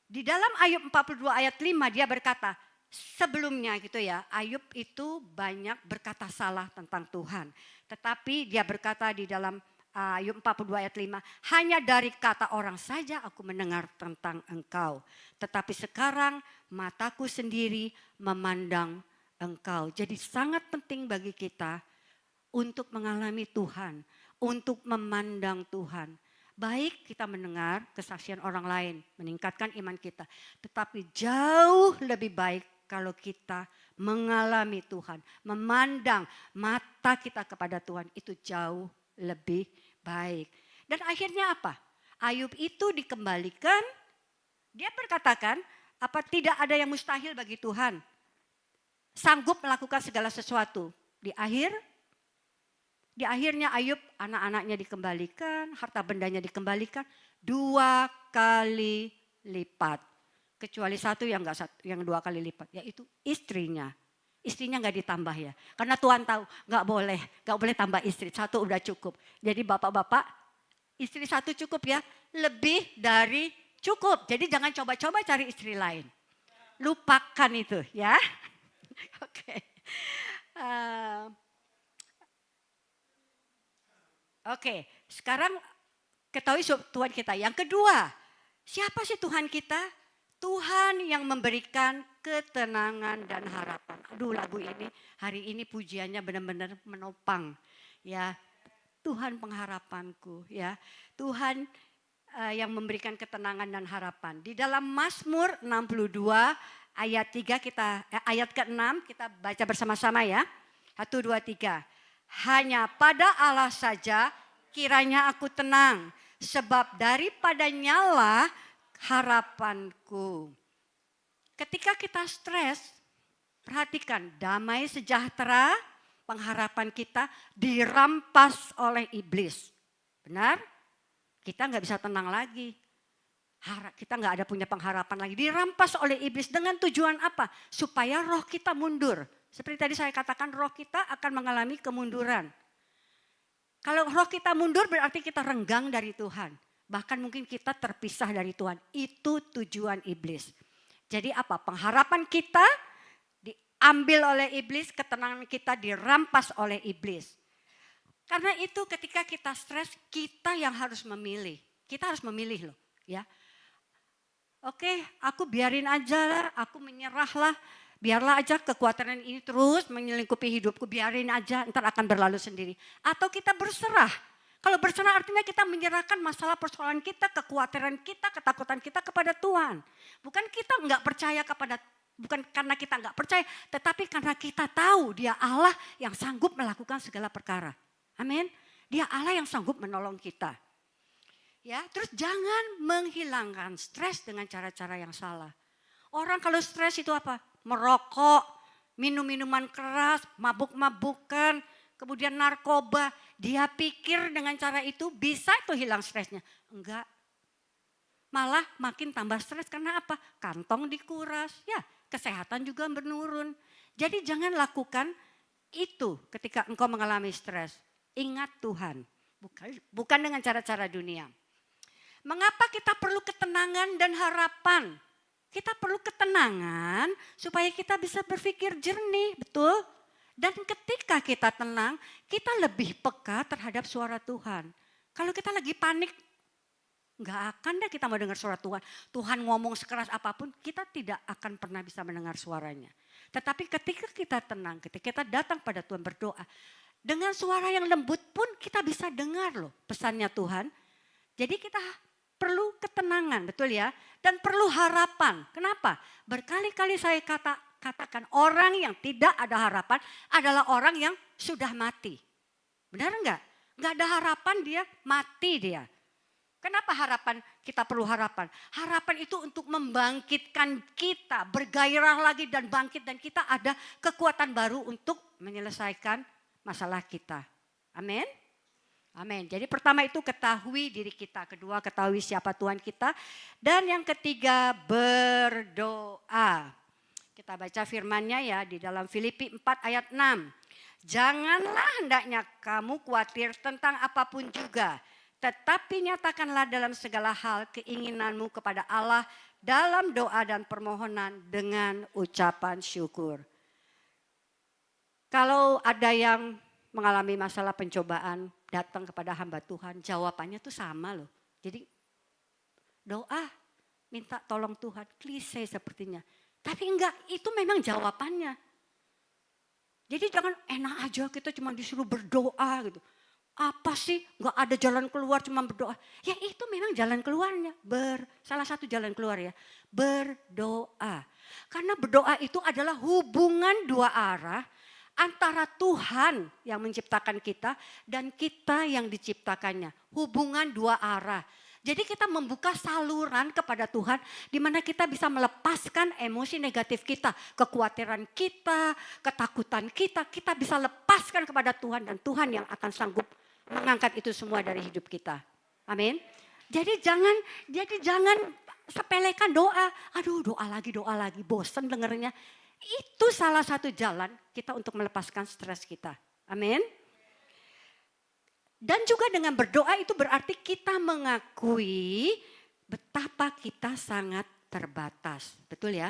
Di dalam Ayub 42 ayat 5 dia berkata, sebelumnya gitu ya, Ayub itu banyak berkata salah tentang Tuhan. Tetapi dia berkata di dalam Ayub 42 ayat 5, hanya dari kata orang saja aku mendengar tentang engkau. Tetapi sekarang mataku sendiri memandang engkau. Jadi sangat penting bagi kita untuk mengalami Tuhan, untuk memandang Tuhan. Baik kita mendengar kesaksian orang lain, meningkatkan iman kita. Tetapi jauh lebih baik kalau kita mengalami Tuhan, memandang mata kita kepada Tuhan, itu jauh lebih baik. Dan akhirnya apa? Ayub itu dikembalikan, dia berkatakan, apa tidak ada yang mustahil bagi Tuhan. Sanggup melakukan segala sesuatu. Di akhirnya Ayub anak-anaknya dikembalikan, harta bendanya dikembalikan 2 kali lipat. Kecuali satu yang 2 kali lipat, yaitu istrinya. Istrinya nggak ditambah ya, karena Tuhan tahu nggak boleh tambah istri, 1 udah cukup. Jadi bapak-bapak, istri 1 cukup ya, lebih dari cukup. Jadi jangan coba-coba cari istri lain, lupakan itu ya. Oke. Oke, sekarang ketahui Tuhan kita. Yang kedua, siapa sih Tuhan kita? Tuhan yang memberikan ketenangan dan harapan. Aduh, lagu ini hari ini pujiannya benar-benar menopang. Ya, Tuhan pengharapanku. Ya, Tuhan yang memberikan ketenangan dan harapan. Di dalam Mazmur 62 ayat 3 ayat ke-6 kita baca bersama-sama ya. 1, 2, 3. Hanya pada Allah saja kiranya aku tenang, sebab daripadanya lah harapanku. Ketika kita stres, perhatikan damai sejahtera, pengharapan kita dirampas oleh iblis. Benar? Kita nggak bisa tenang lagi. Kita nggak ada punya pengharapan lagi. Dirampas oleh iblis dengan tujuan apa? Supaya roh kita mundur. Seperti tadi saya katakan, roh kita akan mengalami kemunduran. Kalau roh kita mundur berarti kita renggang dari Tuhan. Bahkan mungkin kita terpisah dari Tuhan. Itu tujuan iblis. Jadi apa? Pengharapan kita diambil oleh iblis, ketenangan kita dirampas oleh iblis. Karena itu ketika kita stres, kita yang harus memilih. Kita harus memilih loh ya. Oke, aku biarin aja lah, aku menyerah lah. Biarlah aja kekuatan ini terus menyelingkupi hidupku, biarin aja, ntar akan berlalu sendiri. Atau kita berserah. Kalau berserah artinya kita menyerahkan masalah persoalan kita, kekhawatiran kita, ketakutan kita kepada Tuhan. Bukan kita nggak percaya bukan karena kita nggak percaya, tetapi karena kita tahu Dia Allah yang sanggup melakukan segala perkara. Amin. Dia Allah yang sanggup menolong kita. Ya, terus jangan menghilangkan stres dengan cara-cara yang salah. Orang kalau stres itu apa? Merokok, minum minuman keras, mabuk-mabukan, kemudian narkoba. Dia pikir dengan cara itu bisa itu hilang stresnya. Enggak. Malah makin tambah stres karena apa? Kantong dikuras, ya kesehatan juga menurun. Jadi jangan lakukan itu ketika engkau mengalami stres. Ingat Tuhan, bukan dengan cara-cara dunia. Mengapa kita perlu ketenangan dan harapan? Kita perlu ketenangan supaya kita bisa berpikir jernih, betul? Dan ketika kita tenang, kita lebih peka terhadap suara Tuhan. Kalau kita lagi panik, nggak akan deh kita mau dengar suara Tuhan. Tuhan ngomong sekeras apapun, kita tidak akan pernah bisa mendengar suaranya. Tetapi ketika kita tenang, ketika kita datang pada Tuhan berdoa, dengan suara yang lembut pun kita bisa dengar loh pesannya Tuhan. Jadi kita perlu ketenangan, betul ya? Dan perlu harapan. Kenapa? Berkali-kali saya katakan orang yang tidak ada harapan adalah orang yang sudah mati. Benar enggak? Enggak ada harapan dia, mati dia. Kenapa harapan? Kita perlu harapan. Harapan itu untuk membangkitkan kita, bergairah lagi dan bangkit. Dan kita ada kekuatan baru untuk menyelesaikan masalah kita. Amin. Amin. Jadi pertama itu ketahui diri kita. Kedua ketahui siapa Tuhan kita. Dan yang ketiga berdoa. Kita baca firman-Nya ya di dalam Filipi 4 ayat 6. Janganlah hendaknya kamu khawatir tentang apapun juga. Tetapi nyatakanlah dalam segala hal keinginanmu kepada Allah dalam doa dan permohonan dengan ucapan syukur. Kalau ada yang mengalami masalah pencobaan datang kepada hamba Tuhan, jawabannya tuh sama loh. Jadi doa, minta tolong Tuhan, klise sepertinya. Tapi enggak, itu memang jawabannya. Jadi jangan enak aja kita cuma disuruh berdoa gitu. Apa sih nggak ada jalan keluar cuma berdoa. Ya itu memang jalan keluarnya. Salah satu jalan keluar ya. Berdoa. Karena berdoa itu adalah hubungan dua arah antara Tuhan yang menciptakan kita dan kita yang diciptakannya. Hubungan dua arah. Jadi kita membuka saluran kepada Tuhan di mana kita bisa melepaskan emosi negatif kita, kekhawatiran kita, ketakutan kita bisa lepaskan kepada Tuhan dan Tuhan yang akan sanggup mengangkat itu semua dari hidup kita. Amin. Jadi jangan sepelekan doa. Aduh, doa lagi, bosan dengernya. Itu salah satu jalan kita untuk melepaskan stres kita. Amin. Dan juga dengan berdoa itu berarti kita mengakui betapa kita sangat terbatas. Betul ya?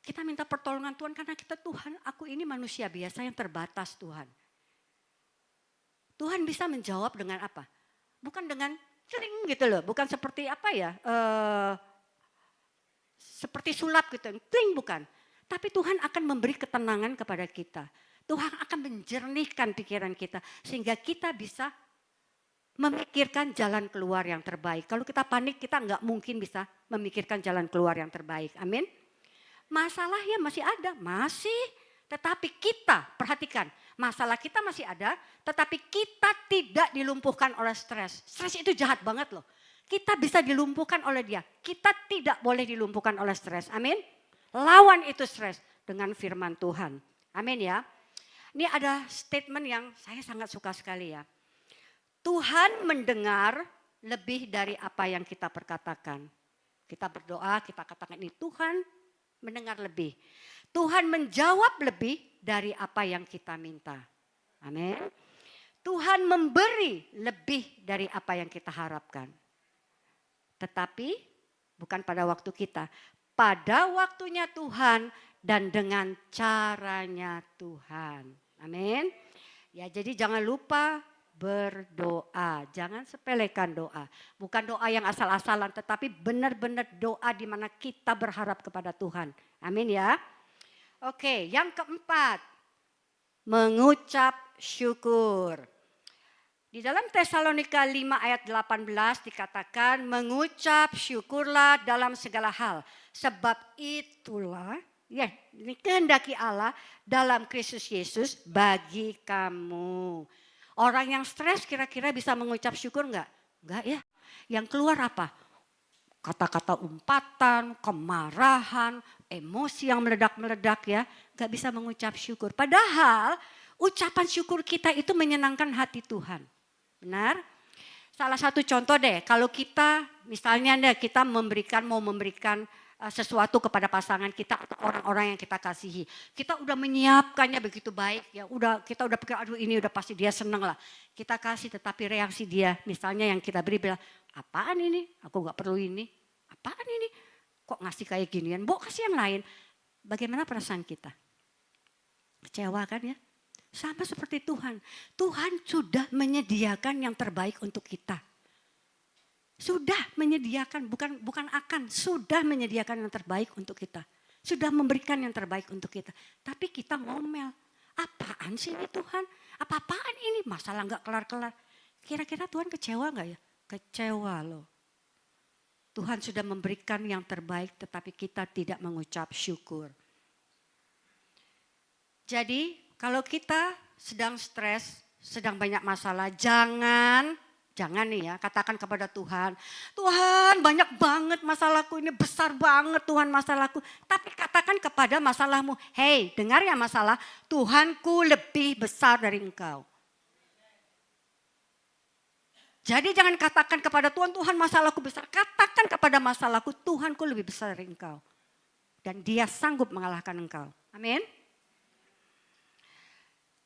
Kita minta pertolongan Tuhan karena kita Tuhan, aku ini manusia biasa yang terbatas Tuhan. Tuhan bisa menjawab dengan apa? Bukan dengan celing gitu loh. Bukan seperti apa ya? Seperti sulap gitu. Celing bukan. Tapi Tuhan akan memberi ketenangan kepada kita. Tuhan akan menjernihkan pikiran kita sehingga kita bisa memikirkan jalan keluar yang terbaik. Kalau kita panik kita nggak mungkin bisa memikirkan jalan keluar yang terbaik. Amin. Masalahnya masih ada, masih. Tetapi kita, perhatikan, masalah kita masih ada, tetapi kita tidak dilumpuhkan oleh stres. Stres itu jahat banget loh. Kita bisa dilumpuhkan oleh dia. Kita tidak boleh dilumpuhkan oleh stres. Amin. Lawan itu stres dengan firman Tuhan. Amin ya. Ini ada statement yang saya sangat suka sekali ya. Tuhan mendengar lebih dari apa yang kita perkatakan. Kita berdoa, kita katakan ini Tuhan mendengar lebih. Tuhan menjawab lebih dari apa yang kita minta. Amin. Tuhan memberi lebih dari apa yang kita harapkan. Tetapi bukan pada waktu kita. Pada waktunya Tuhan dan dengan caranya Tuhan. Amin. Ya jadi jangan lupa berdoa. Jangan sepelekan doa. Bukan doa yang asal-asalan tetapi benar-benar doa di mana kita berharap kepada Tuhan. Amin ya. Oke, yang keempat. Mengucap syukur. Di dalam Tesalonika 5 ayat 18 dikatakan mengucap syukurlah dalam segala hal. Sebab itulah ya, ini kehendaki Allah dalam Kristus Yesus bagi kamu. Orang yang stres kira-kira bisa mengucap syukur enggak? Enggak ya. Yang keluar apa? Kata-kata umpatan, kemarahan, emosi yang meledak-meledak ya. Enggak bisa mengucap syukur. Padahal ucapan syukur kita itu menyenangkan hati Tuhan. Benar? Salah satu contoh deh, kalau kita misalnya kita mau memberikan sesuatu kepada pasangan kita atau orang-orang yang kita kasihi. Kita udah menyiapkannya begitu baik ya. Kita udah pikir aduh ini udah pasti dia seneng lah. Kita kasih tetapi reaksi dia misalnya yang kita beri bilang apaan ini? Aku gak perlu ini. Apaan ini? Kok ngasih kayak ginian? Bo kasih yang lain. Bagaimana perasaan kita? Kecewa kan ya? Sama seperti Tuhan. Tuhan sudah menyediakan yang terbaik untuk kita. Sudah menyediakan, bukan akan, sudah menyediakan yang terbaik untuk kita. Sudah memberikan yang terbaik untuk kita. Tapi kita ngomel, apaan sih ini Tuhan? Apa-apaan ini? Masalah gak kelar-kelar. Kira-kira Tuhan kecewa gak ya? Kecewa loh. Tuhan sudah memberikan yang terbaik tetapi kita tidak mengucap syukur. Jadi kalau kita sedang stres, sedang banyak masalah, jangan nih ya, katakan kepada Tuhan, Tuhan banyak banget masalahku, ini besar banget Tuhan masalahku. Tapi katakan kepada masalahmu, hei dengar ya masalah, Tuhanku lebih besar dari engkau. Jadi jangan katakan kepada Tuhan, Tuhan masalahku besar. Katakan kepada masalahku, Tuhanku lebih besar dari engkau. Dan dia sanggup mengalahkan engkau. Amin.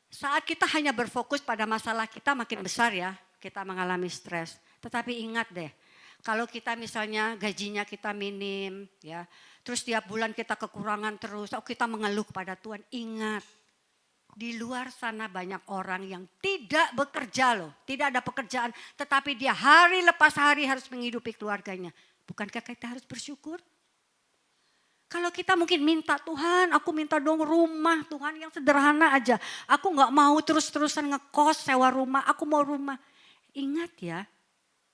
Saat kita hanya berfokus pada masalah kita makin besar ya, kita mengalami stres. Tetapi ingat deh, kalau kita misalnya gajinya kita minim ya, terus tiap bulan kita kekurangan terus, kita mengeluh kepada Tuhan. Ingat, di luar sana banyak orang yang tidak bekerja loh, tidak ada pekerjaan, tetapi dia hari lepas hari harus menghidupi keluarganya. Bukankah kita harus bersyukur? Kalau kita mungkin minta, Tuhan aku minta dong rumah Tuhan yang sederhana aja. Aku gak mau terus-terusan ngekos sewa rumah, aku mau rumah. Ingat ya,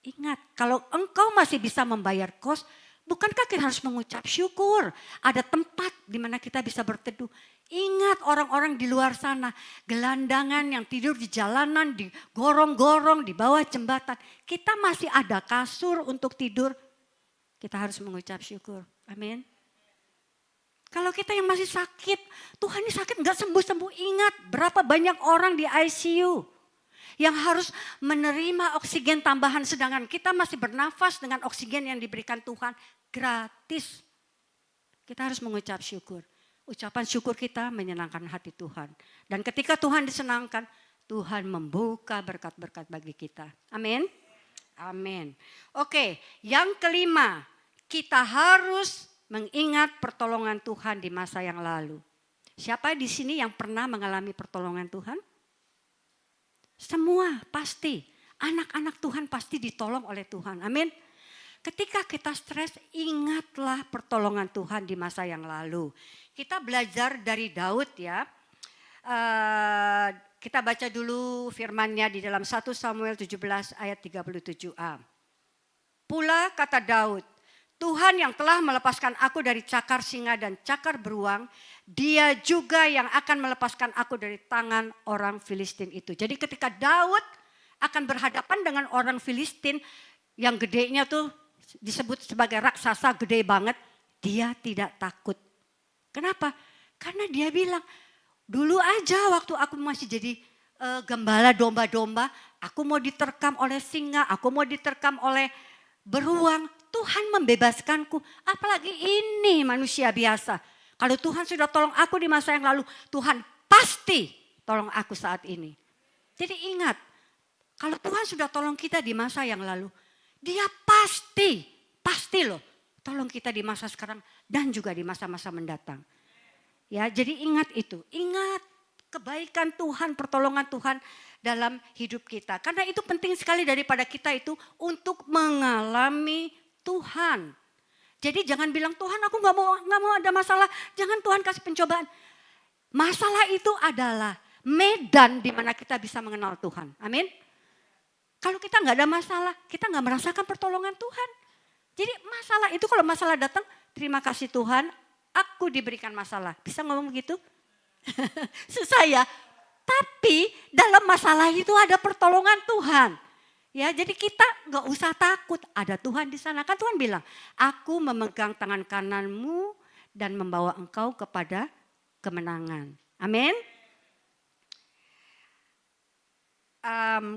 ingat kalau engkau masih bisa membayar kos, bukankah kita harus mengucap syukur? Ada tempat di mana kita bisa berteduh. Ingat orang-orang di luar sana, gelandangan yang tidur di jalanan, di gorong-gorong, di bawah jembatan. Kita masih ada kasur untuk tidur, kita harus mengucap syukur. Amin. Kalau kita yang masih sakit, Tuhan ini sakit gak sembuh-sembuh. Ingat berapa banyak orang di ICU yang harus menerima oksigen tambahan. Sedangkan kita masih bernafas dengan oksigen yang diberikan Tuhan gratis. Kita harus mengucap syukur. Ucapan syukur kita menyenangkan hati Tuhan. Dan ketika Tuhan disenangkan, Tuhan membuka berkat-berkat bagi kita. Amin. Amin. Oke, yang kelima, kita harus mengingat pertolongan Tuhan di masa yang lalu. Siapa di sini yang pernah mengalami pertolongan Tuhan? Semua pasti. Anak-anak Tuhan pasti ditolong oleh Tuhan. Amin. Ketika kita stres, ingatlah pertolongan Tuhan di masa yang lalu. Kita belajar dari Daud ya. Kita baca dulu firman-Nya di dalam 1 Samuel 17 ayat 37a. Pula kata Daud, Tuhan yang telah melepaskan aku dari cakar singa dan cakar beruang, dia juga yang akan melepaskan aku dari tangan orang Filistin itu. Jadi ketika Daud akan berhadapan dengan orang Filistin yang gedenya tuh disebut sebagai raksasa gede banget, dia tidak takut. Kenapa? Karena dia bilang, dulu aja waktu aku masih jadi gembala domba-domba, aku mau diterkam oleh singa, aku mau diterkam oleh beruang, Tuhan membebaskanku. Apalagi ini manusia biasa. Kalau Tuhan sudah tolong aku di masa yang lalu, Tuhan pasti tolong aku saat ini. Jadi ingat, kalau Tuhan sudah tolong kita di masa yang lalu, dia pasti loh tolong kita di masa sekarang dan juga di masa-masa mendatang. Ya, jadi ingat itu, ingat kebaikan Tuhan, pertolongan Tuhan dalam hidup kita. Karena itu penting sekali daripada kita itu untuk mengalami Tuhan. Jadi jangan bilang Tuhan aku nggak mau ada masalah. Jangan Tuhan kasih pencobaan. Masalah itu adalah medan di mana kita bisa mengenal Tuhan. Amin. Kalau kita nggak ada masalah, kita nggak merasakan pertolongan Tuhan. Jadi masalah itu kalau masalah datang, terima kasih Tuhan, aku diberikan masalah. Bisa ngomong begitu? Susah ya. Tapi dalam masalah itu ada pertolongan Tuhan. Ya, jadi kita nggak usah takut, ada Tuhan di sana. Kan Tuhan bilang, aku memegang tangan kananmu dan membawa engkau kepada kemenangan. Amin.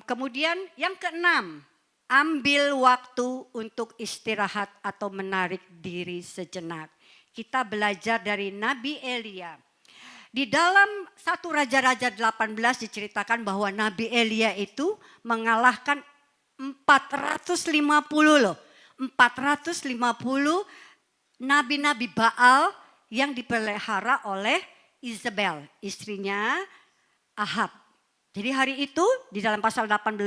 Kemudian yang keenam, ambil waktu untuk istirahat atau menarik diri sejenak. Kita belajar dari Nabi Elia. Di dalam 1 Raja-Raja 18 diceritakan bahwa Nabi Elia itu mengalahkan 450 loh. 450 nabi-nabi Baal yang dipelihara oleh Isabel, istrinya Ahab. Jadi hari itu di dalam pasal 18,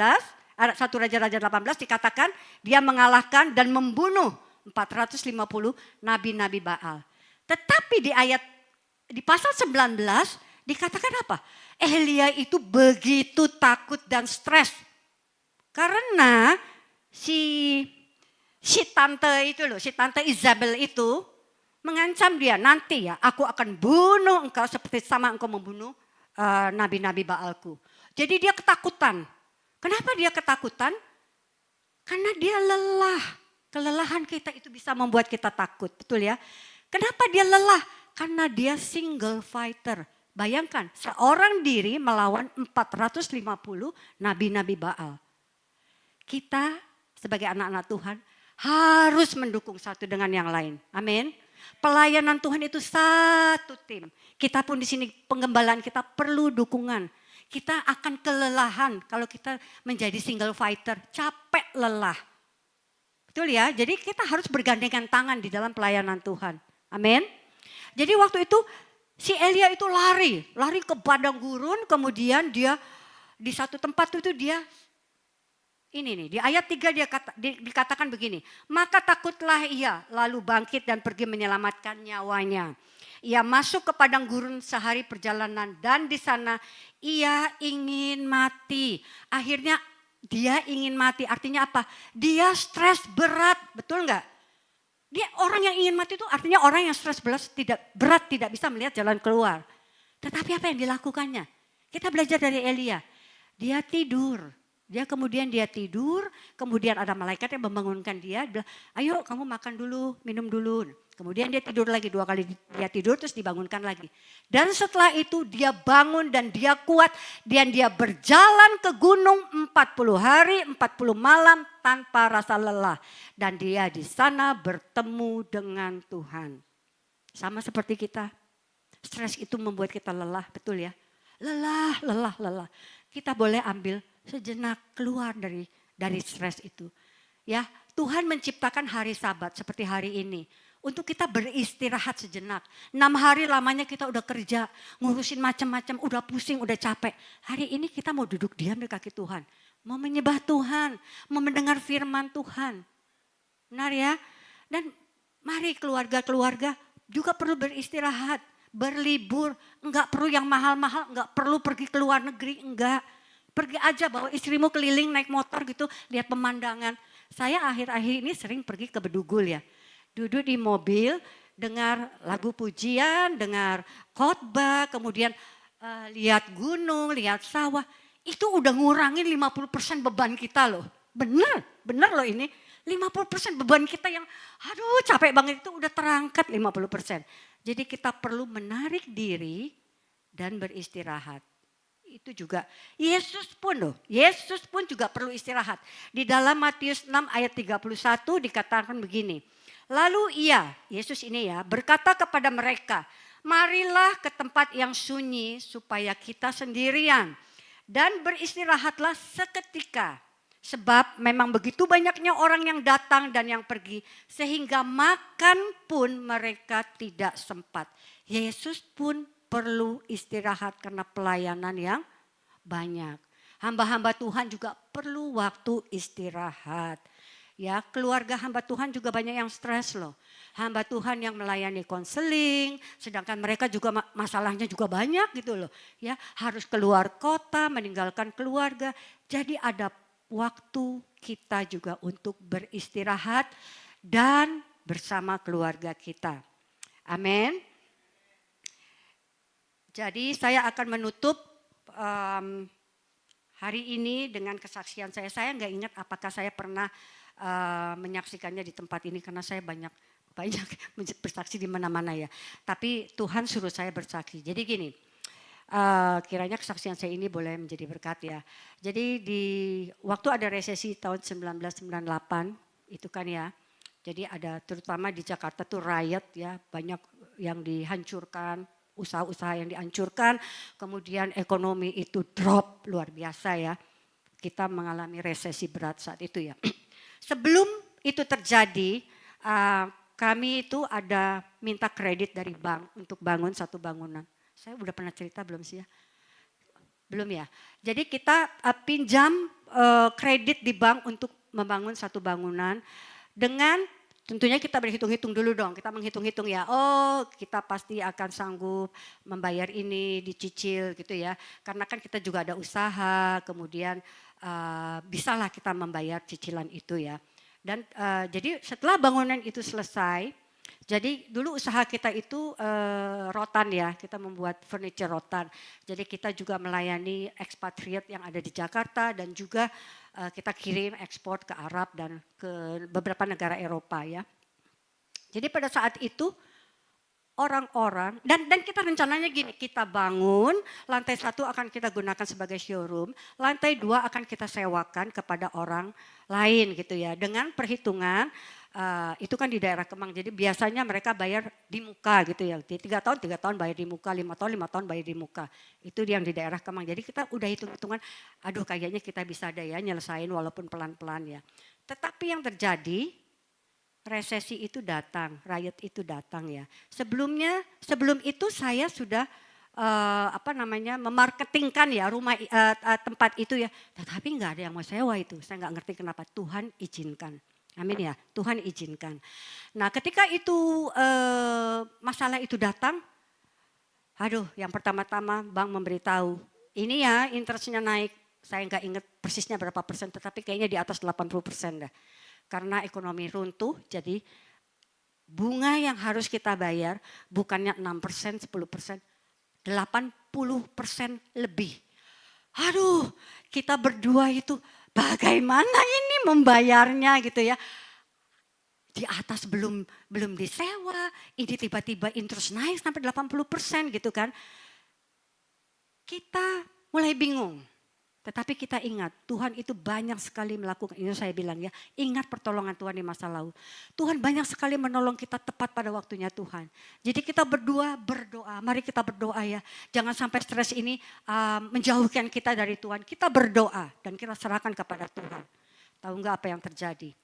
1 Raja-Raja 18 dikatakan dia mengalahkan dan membunuh 450 nabi-nabi Baal. Tetapi di pasal 19 dikatakan apa? Elia itu begitu takut dan stres. Karena si tante itu loh, si tante Isabel itu mengancam dia, nanti ya aku akan bunuh engkau seperti sama engkau membunuh nabi-nabi Baalku. Jadi dia ketakutan. Kenapa dia ketakutan? Karena dia lelah. Kelelahan kita itu bisa membuat kita takut, betul ya? Kenapa dia lelah? Karena dia single fighter. Bayangkan, seorang diri melawan 450 nabi-nabi Baal. Kita sebagai anak-anak Tuhan harus mendukung satu dengan yang lain. Amin. Pelayanan Tuhan itu satu tim. Kita pun di sini penggembalaan kita perlu dukungan. Kita akan kelelahan kalau kita menjadi single fighter, capek lelah. Betul ya? Jadi kita harus bergandengan tangan di dalam pelayanan Tuhan. Amin. Jadi waktu itu si Elia itu lari ke padang gurun, kemudian dia di satu tempat itu dia ini nih, di ayat 3 dikatakan begini. Maka takutlah ia, lalu bangkit dan pergi menyelamatkan nyawanya. Ia masuk ke padang gurun sehari perjalanan dan di sana ia ingin mati. Akhirnya dia ingin mati, artinya apa? Dia stres berat, betul enggak? Dia orang yang ingin mati itu artinya orang yang stres berat, tidak bisa melihat jalan keluar. Tetapi apa yang dilakukannya? Kita belajar dari Elia. Dia tidur. Kemudian tidur, kemudian ada malaikat yang membangunkan dia bilang, ayo kamu makan dulu, minum dulu. Kemudian dia tidur lagi, 2 kali dia tidur terus dibangunkan lagi. Dan setelah itu dia bangun dan dia kuat dan dia berjalan ke gunung 40 hari, 40 malam tanpa rasa lelah. Dan dia di sana bertemu dengan Tuhan. Sama seperti kita, stres itu membuat kita lelah, betul ya? Lelah. Kita boleh ambil sejenak keluar dari stres itu. Ya, Tuhan menciptakan hari Sabat seperti hari ini untuk kita beristirahat sejenak. 6 hari lamanya kita udah kerja, ngurusin macam-macam, udah pusing, udah capek. Hari ini kita mau duduk diam di kaki Tuhan, mau menyembah Tuhan, mau mendengar firman Tuhan. Benar ya? Dan mari keluarga-keluarga juga perlu beristirahat, berlibur, enggak perlu yang mahal-mahal, enggak perlu pergi ke luar negeri, enggak. Pergi aja bawa istrimu keliling naik motor gitu, lihat pemandangan. Saya akhir-akhir ini sering pergi ke Bedugul ya. Duduk di mobil, dengar lagu pujian, dengar khotbah, kemudian lihat gunung, lihat sawah. Itu udah ngurangin 50% beban kita loh. Bener loh ini. 50% beban kita yang aduh capek banget itu udah terangkat 50%. Jadi kita perlu menarik diri dan beristirahat. Itu juga Yesus pun juga perlu istirahat. Di dalam Matius 6 ayat 31 dikatakan begini. Lalu Yesus ini berkata kepada mereka, marilah ke tempat yang sunyi supaya kita sendirian dan beristirahatlah seketika. Sebab memang begitu banyaknya orang yang datang dan yang pergi sehingga makan pun mereka tidak sempat. Yesus pun perlu istirahat karena pelayanan yang banyak. Hamba-hamba Tuhan juga perlu waktu istirahat. Ya, keluarga hamba Tuhan juga banyak yang stres loh. Hamba Tuhan yang melayani konseling, sedangkan mereka juga masalahnya juga banyak gitu loh. Ya, harus keluar kota, meninggalkan keluarga. Jadi ada waktu kita juga untuk beristirahat dan bersama keluarga kita. Amin. Jadi saya akan menutup hari ini dengan kesaksian saya. Saya nggak ingat apakah saya pernah menyaksikannya di tempat ini karena saya banyak bersaksi di mana-mana ya. Tapi Tuhan suruh saya bersaksi. Jadi gini, kiranya kesaksian saya ini boleh menjadi berkat ya. Jadi waktu ada resesi tahun 1998 itu kan ya. Jadi ada terutama di Jakarta tuh riot ya, banyak yang dihancurkan. Usaha-usaha yang dihancurkan, kemudian ekonomi itu drop luar biasa ya. Kita mengalami resesi berat saat itu ya. Sebelum itu terjadi, kami itu ada minta kredit dari bank untuk bangun satu bangunan. Saya udah pernah cerita belum sih ya? Belum ya. Jadi kita pinjam kredit di bank untuk membangun satu bangunan dengan tentunya kita berhitung-hitung dulu dong, kita menghitung-hitung ya, oh kita pasti akan sanggup membayar ini, dicicil gitu ya. Karena kan kita juga ada usaha, kemudian bisalah kita membayar cicilan itu ya. Dan jadi setelah bangunan itu selesai, Jadi dulu usaha kita itu rotan ya, kita membuat furniture rotan. Jadi kita juga melayani ekspatriat yang ada di Jakarta dan juga kita kirim ekspor ke Arab dan ke beberapa negara Eropa ya. Jadi pada saat itu orang-orang dan kita rencananya gini, kita bangun lantai 1 akan kita gunakan sebagai showroom, lantai 2 akan kita sewakan kepada orang lain gitu ya, dengan perhitungan itu kan di daerah Kemang, jadi biasanya mereka bayar di muka gitu ya, 3 tahun bayar di muka, 5 tahun bayar di muka, itu yang di daerah Kemang. Jadi kita udah hitung-hitungan, aduh kayaknya kita bisa deh ya nyelesain walaupun pelan-pelan ya. Tetapi yang terjadi, resesi itu datang, riot itu datang ya. Sebelum itu saya sudah memarketingkan ya rumah tempat itu ya. Tetapi nggak ada yang mau sewa itu. Saya nggak ngerti kenapa, Tuhan izinkan. Amin ya, Tuhan izinkan. Nah ketika itu masalah itu datang, aduh yang pertama-tama bank memberitahu, ini ya interestnya naik. Saya nggak ingat persisnya berapa persen, tetapi kayaknya di atas 80% dah. Karena ekonomi runtuh, jadi bunga yang harus kita bayar bukannya 6%, 10%, 80% lebih. Aduh, kita berdua itu bagaimana ini membayarnya gitu ya. Di atas belum disewa, ini tiba-tiba interest naik sampai 80% gitu kan. Kita mulai bingung. Tetapi kita ingat, Tuhan itu banyak sekali melakukan, ini saya bilang ya, ingat pertolongan Tuhan di masa lalu. Tuhan banyak sekali menolong kita tepat pada waktunya Tuhan. Jadi kita berdua berdoa, mari kita berdoa ya. Jangan sampai stres ini menjauhkan kita dari Tuhan. Kita berdoa dan kita serahkan kepada Tuhan. Tahu enggak apa yang terjadi?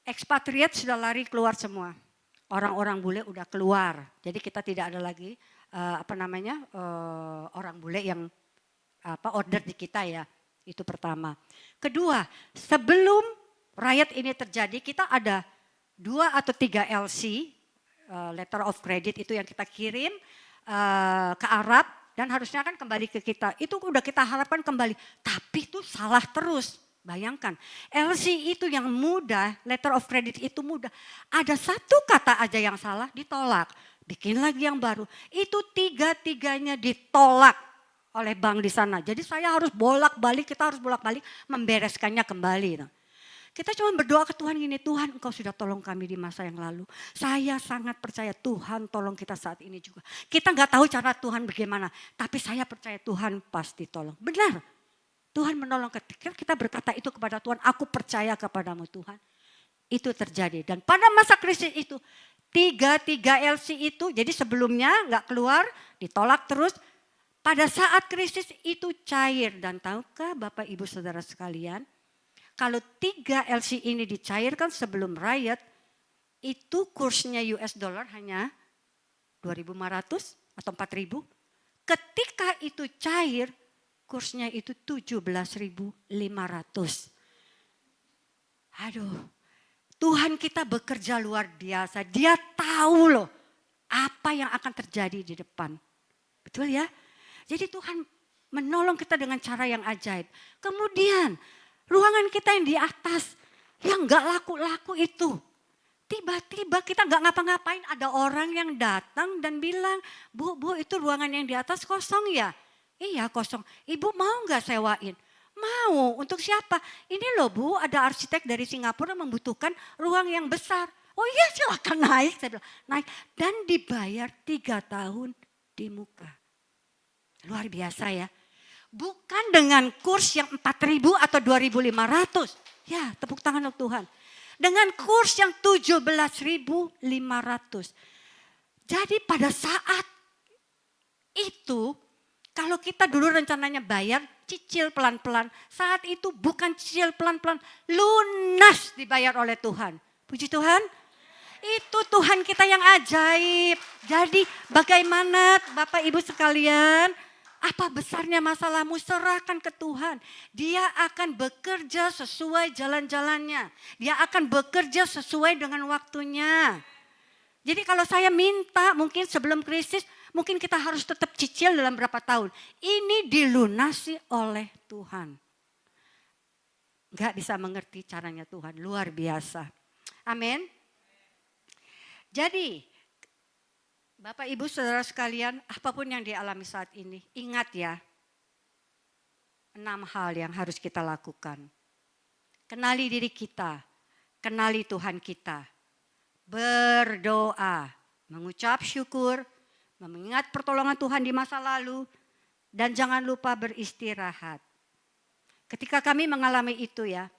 Ekspatriat sudah lari keluar semua. Orang-orang bule udah keluar. Jadi kita tidak ada lagi orang bule yang order di kita ya, itu pertama. Kedua, sebelum riot ini terjadi kita ada 2 atau 3 LC, letter of credit itu yang kita kirim ke Arab dan harusnya kan kembali ke kita. Itu udah kita harapkan kembali, tapi itu salah terus. Bayangkan, LC itu yang mudah, letter of credit itu mudah. Ada 1 kata aja yang salah ditolak, bikin lagi yang baru. Itu 3-tiganya ditolak oleh bank di sana. Jadi saya harus kita harus bolak-balik membereskannya kembali. Nah, kita cuma berdoa ke Tuhan gini, Tuhan Engkau sudah tolong kami di masa yang lalu. Saya sangat percaya Tuhan tolong kita saat ini juga. Kita nggak tahu cara Tuhan bagaimana, tapi saya percaya Tuhan pasti tolong. Benar, Tuhan menolong. Ketika kita berkata itu kepada Tuhan, aku percaya kepadamu Tuhan. Itu terjadi dan pada masa krisis itu, 3 LC itu, jadi sebelumnya nggak keluar, ditolak terus. Pada saat krisis itu cair dan tahukah Bapak Ibu Saudara sekalian, kalau 3 LC ini dicairkan sebelum riot, itu kursnya US dollar hanya 2.500 atau 4.000. Ketika itu cair, kursnya itu 17.500. Aduh, Tuhan kita bekerja luar biasa. Dia tahu loh apa yang akan terjadi di depan. Betul ya? Jadi Tuhan menolong kita dengan cara yang ajaib. Kemudian ruangan kita yang di atas, yang gak laku-laku itu. Tiba-tiba kita gak ngapa-ngapain, ada orang yang datang dan bilang, Bu itu ruangan yang di atas kosong ya? Iya kosong, Ibu mau gak sewain? Mau, untuk siapa? Ini loh Bu, ada arsitek dari Singapura membutuhkan ruang yang besar. Oh iya silakan naik, saya bilang naik. Dan dibayar 3 tahun di muka. Luar biasa ya. Bukan dengan kurs yang 4.000 atau 2.500. Ya tepuk tangan untuk Tuhan. Dengan kurs yang 17.500. Jadi pada saat itu, kalau kita dulu rencananya bayar, cicil pelan-pelan. Saat itu bukan cicil pelan-pelan, lunas dibayar oleh Tuhan. Puji Tuhan. Itu Tuhan kita yang ajaib. Jadi bagaimana Bapak Ibu sekalian, apa besarnya masalahmu, serahkan ke Tuhan. Dia akan bekerja sesuai jalan-jalannya. Dia akan bekerja sesuai dengan waktunya. Jadi kalau saya minta mungkin sebelum krisis, mungkin kita harus tetap cicil dalam berapa tahun. Ini dilunasi oleh Tuhan. Gak bisa mengerti caranya Tuhan, luar biasa. Amin. Jadi, Bapak Ibu Saudara sekalian, apapun yang dialami saat ini, ingat ya, 6 hal yang harus kita lakukan. Kenali diri kita, kenali Tuhan kita, berdoa, mengucap syukur, mengingat pertolongan Tuhan di masa lalu, dan jangan lupa beristirahat. Ketika kami mengalami itu ya,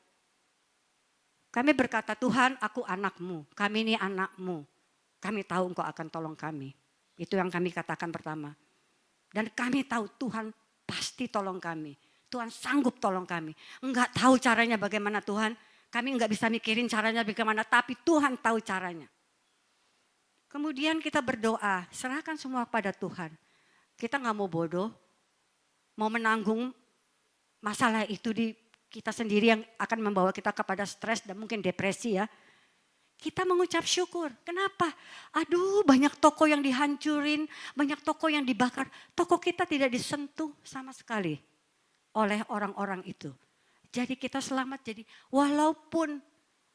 kami berkata, Tuhan aku anakmu, kami ini anakmu. Kami tahu engkau akan tolong kami. Itu yang kami katakan pertama. Dan kami tahu Tuhan pasti tolong kami. Tuhan sanggup tolong kami. Enggak tahu caranya bagaimana Tuhan. Kami enggak bisa mikirin caranya bagaimana, tapi Tuhan tahu caranya. Kemudian kita berdoa, serahkan semua pada Tuhan. Kita enggak mau bodoh, mau menanggung masalah itu di kita sendiri yang akan membawa kita kepada stres dan mungkin depresi ya. Kita mengucap syukur. Kenapa? Aduh, banyak toko yang dihancurin, banyak toko yang dibakar. Toko kita tidak disentuh sama sekali oleh orang-orang itu. Jadi kita selamat. Jadi walaupun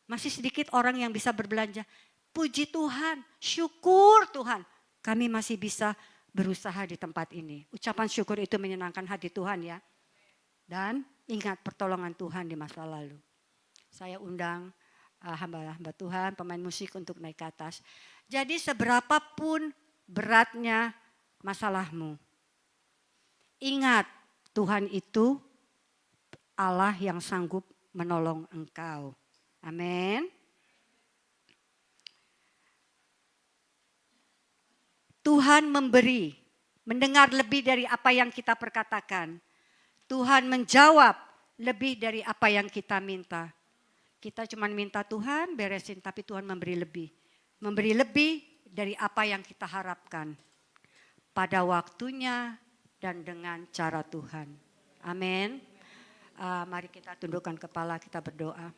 masih sedikit orang yang bisa berbelanja, puji Tuhan, syukur Tuhan. Kami masih bisa berusaha di tempat ini. Ucapan syukur itu menyenangkan hati Tuhan ya. Dan ingat pertolongan Tuhan di masa lalu. Saya undang hamba-hamba Tuhan, pemain musik untuk naik ke atas. Jadi seberapapun beratnya masalahmu, ingat Tuhan itu Allah yang sanggup menolong engkau. Amin. Tuhan memberi, mendengar lebih dari apa yang kita perkatakan. Tuhan menjawab lebih dari apa yang kita minta. Kita cuma minta Tuhan beresin, tapi Tuhan memberi lebih. Memberi lebih dari apa yang kita harapkan. Pada waktunya dan dengan cara Tuhan. Amin. Mari kita tundukkan kepala, kita berdoa.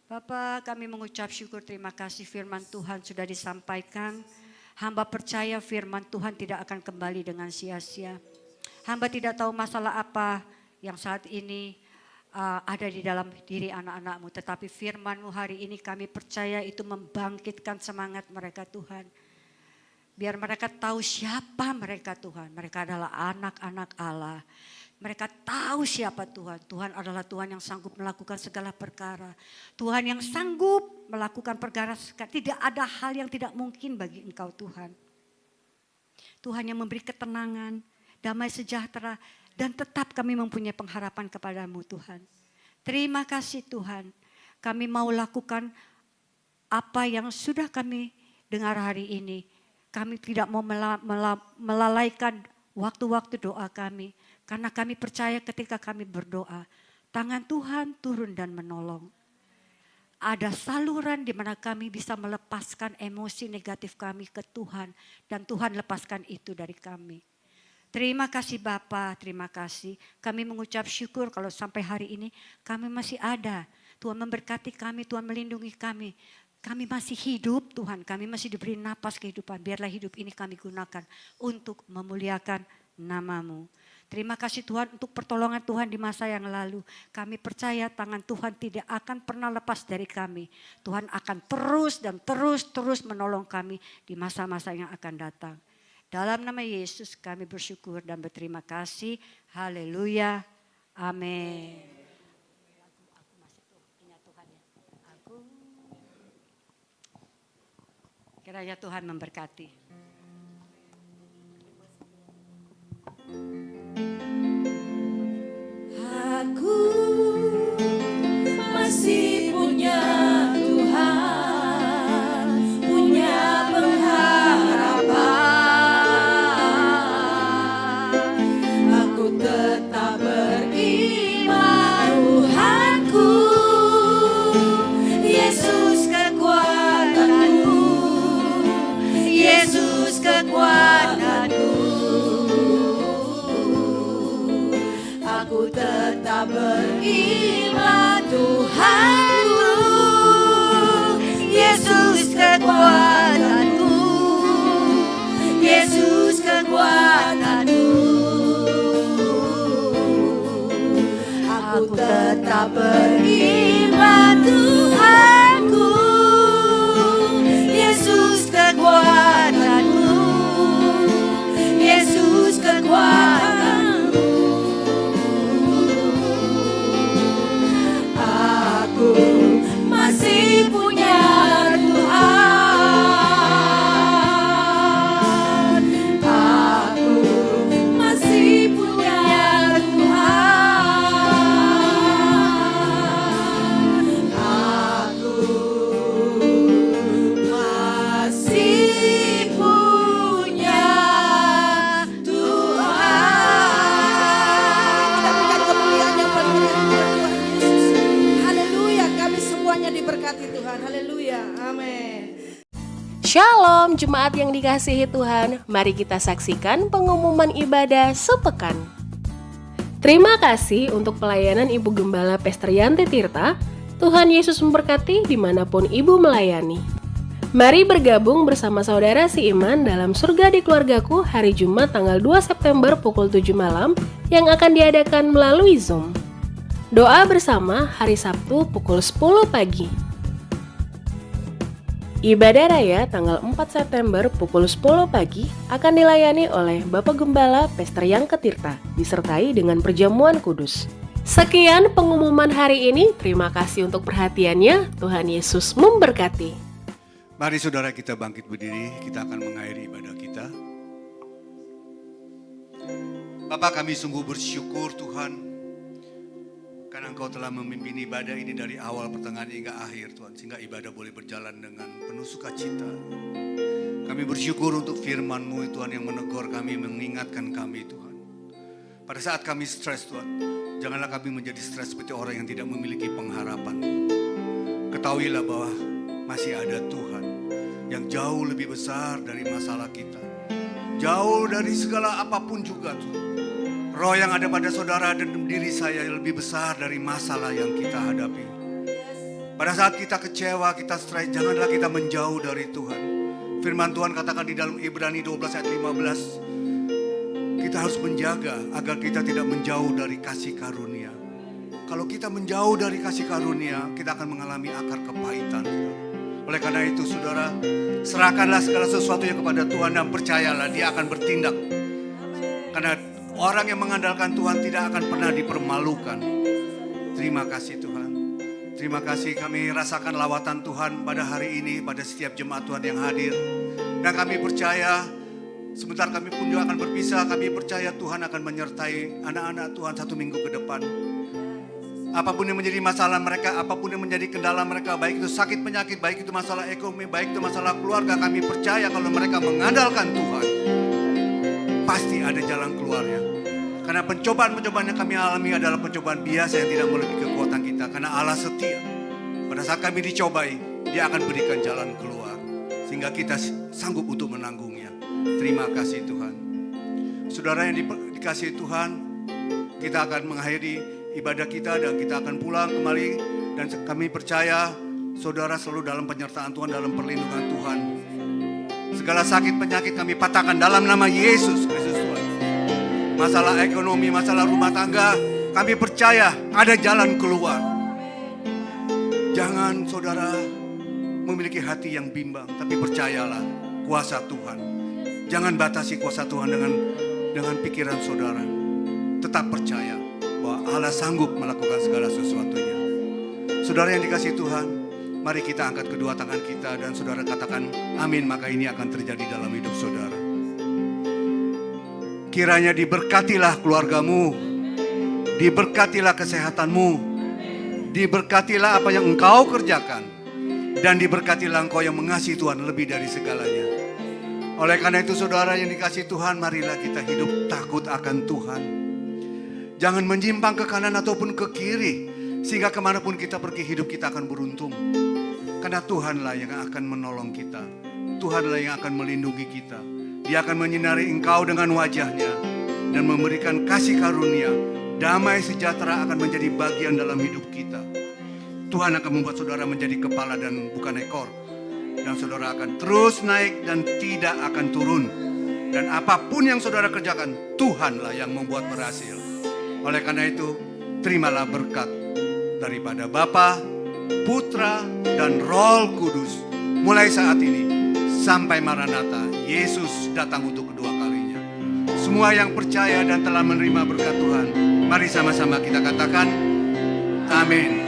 Bapa, kami mengucap syukur, terima kasih firman Tuhan sudah disampaikan. Hamba percaya firman Tuhan tidak akan kembali dengan sia-sia. Hamba tidak tahu masalah apa yang saat ini ada di dalam diri anak-anak-Mu. Tetapi firman-Mu hari ini kami percaya itu membangkitkan semangat mereka Tuhan. Biar mereka tahu siapa mereka Tuhan. Mereka adalah anak-anak Allah. Mereka tahu siapa Tuhan. Tuhan adalah Tuhan yang sanggup melakukan segala perkara. Tuhan yang sanggup melakukan perkara. Tidak ada hal yang tidak mungkin bagi Engkau Tuhan. Tuhan yang memberi ketenangan, damai sejahtera. Dan tetap kami mempunyai pengharapan kepadamu Tuhan. Terima kasih Tuhan. Kami mau lakukan apa yang sudah kami dengar hari ini. Kami tidak mau melalaikan waktu-waktu doa kami. Karena kami percaya ketika kami berdoa, tangan Tuhan turun dan menolong. Ada saluran di mana kami bisa melepaskan emosi negatif kami ke Tuhan. Dan Tuhan lepaskan itu dari kami. Terima kasih Bapa, terima kasih. Kami mengucap syukur kalau sampai hari ini kami masih ada. Tuhan memberkati kami, Tuhan melindungi kami. Kami masih hidup Tuhan, kami masih diberi napas kehidupan. Biarlah hidup ini kami gunakan untuk memuliakan nama-Mu. Terima kasih Tuhan untuk pertolongan Tuhan di masa yang lalu. Kami percaya tangan Tuhan tidak akan pernah lepas dari kami. Tuhan akan terus dan terus menolong kami di masa-masa yang akan datang. Dalam nama Yesus kami bersyukur dan berterima kasih. Haleluya. Amin. Aku masih ingat Tuhan ya. Kiranya Tuhan memberkati. Aku masih punya Tuhan, punya pengharapan. Aku tetap beriman, Tuhanku, Yesus kekuatanku, Yesus kekuatanku. Aku tetap beriman, Tuhanku, Yesus kekuatanku, Yesus kekuatanku. Aku tetap beriman, Tuhanku, Yesus Shalom jemaat yang dikasihi Tuhan, mari kita saksikan pengumuman ibadah sepekan. Terima kasih untuk pelayanan Ibu Gembala Pestrianti Tirta. Tuhan Yesus memberkati dimanapun Ibu melayani. Mari bergabung bersama saudara seiman dalam Surga di Keluargaku hari Jumat tanggal 2 September pukul 7 malam yang akan diadakan melalui Zoom. Doa bersama hari Sabtu pukul 10 pagi. Ibadah Raya tanggal 4 September pukul 10 pagi akan dilayani oleh Bapak Gembala Pestriang Ketirta, disertai dengan perjamuan kudus. Sekian pengumuman hari ini, terima kasih untuk perhatiannya, Tuhan Yesus memberkati. Mari saudara kita bangkit berdiri, kita akan mengakhiri ibadah kita. Bapa, kami sungguh bersyukur Tuhan, karena Engkau telah memimpin ibadah ini dari awal, pertengahan hingga akhir Tuhan. Sehingga ibadah boleh berjalan dengan penuh sukacita. Kami bersyukur untuk firman-Mu Tuhan yang menegur kami, mengingatkan kami Tuhan. Pada saat kami stres Tuhan, janganlah kami menjadi stres seperti orang yang tidak memiliki pengharapan. Ketahuilah bahwa masih ada Tuhan yang jauh lebih besar dari masalah kita. Jauh dari segala apapun juga Tuhan. Roh yang ada pada saudara dan diri saya lebih besar dari masalah yang kita hadapi. Pada saat kita kecewa, kita stres, janganlah kita menjauh dari Tuhan. Firman Tuhan katakan di dalam Ibrani 12 ayat 15, kita harus menjaga agar kita tidak menjauh dari kasih karunia. Kalau kita menjauh dari kasih karunia, kita akan mengalami akar kepahitan. Oleh karena itu saudara, serahkanlah segala sesuatunya kepada Tuhan dan percayalah Dia akan bertindak. Karena orang yang mengandalkan Tuhan tidak akan pernah dipermalukan. Terima kasih Tuhan. Terima kasih kami rasakan lawatan Tuhan pada hari ini, pada setiap jemaat Tuhan yang hadir. Dan kami percaya, sebentar kami pun juga akan berpisah, kami percaya Tuhan akan menyertai anak-anak Tuhan 1 minggu ke depan. Apapun yang menjadi masalah mereka, apapun yang menjadi kendala mereka, baik itu sakit penyakit, baik itu masalah ekonomi, baik itu masalah keluarga, kami percaya kalau mereka mengandalkan Tuhan, pasti ada jalan keluarnya. Karena pencobaan-pencobaan yang kami alami adalah pencobaan biasa yang tidak melebihi kekuatan kita. Karena Allah setia. Pada saat kami dicobai, Dia akan berikan jalan keluar. Sehingga kita sanggup untuk menanggungnya. Terima kasih Tuhan. Saudara yang dikasihi Tuhan, kita akan mengakhiri ibadah kita dan kita akan pulang kembali. Dan kami percaya saudara selalu dalam penyertaan Tuhan, dalam perlindungan Tuhan. Segala sakit penyakit kami patahkan dalam nama Yesus Kristus Tuhan. Masalah ekonomi, masalah rumah tangga, kami percaya ada jalan keluar. Jangan saudara memiliki hati yang bimbang, tapi percayalah kuasa Tuhan. Jangan batasi kuasa Tuhan dengan pikiran saudara. Tetap percaya bahwa Allah sanggup melakukan segala sesuatunya. Saudara yang dikasihi Tuhan, mari kita angkat kedua tangan kita dan saudara katakan amin, maka ini akan terjadi dalam hidup saudara. Kiranya diberkatilah keluargamu, diberkatilah kesehatanmu, diberkatilah apa yang engkau kerjakan, dan diberkatilah engkau yang mengasihi Tuhan lebih dari segalanya. Oleh karena itu saudara yang dikasihi Tuhan, marilah kita hidup takut akan Tuhan. Jangan menyimpang ke kanan ataupun ke kiri, sehingga kemanapun kita pergi hidup kita akan beruntung. Karena Tuhanlah yang akan menolong kita, Tuhanlah yang akan melindungi kita. Dia akan menyinari engkau dengan wajahnya dan memberikan kasih karunia. Damai sejahtera akan menjadi bagian dalam hidup kita. Tuhan akan membuat saudara menjadi kepala dan bukan ekor. Dan saudara akan terus naik dan tidak akan turun. Dan apapun yang saudara kerjakan, Tuhanlah yang membuat berhasil. Oleh karena itu, terimalah berkat daripada Bapa, Putra, dan Roh Kudus. Mulai saat ini sampai Maranatha, Yesus datang untuk kedua kalinya. Semua yang percaya dan telah menerima berkat Tuhan, mari sama-sama kita katakan amin.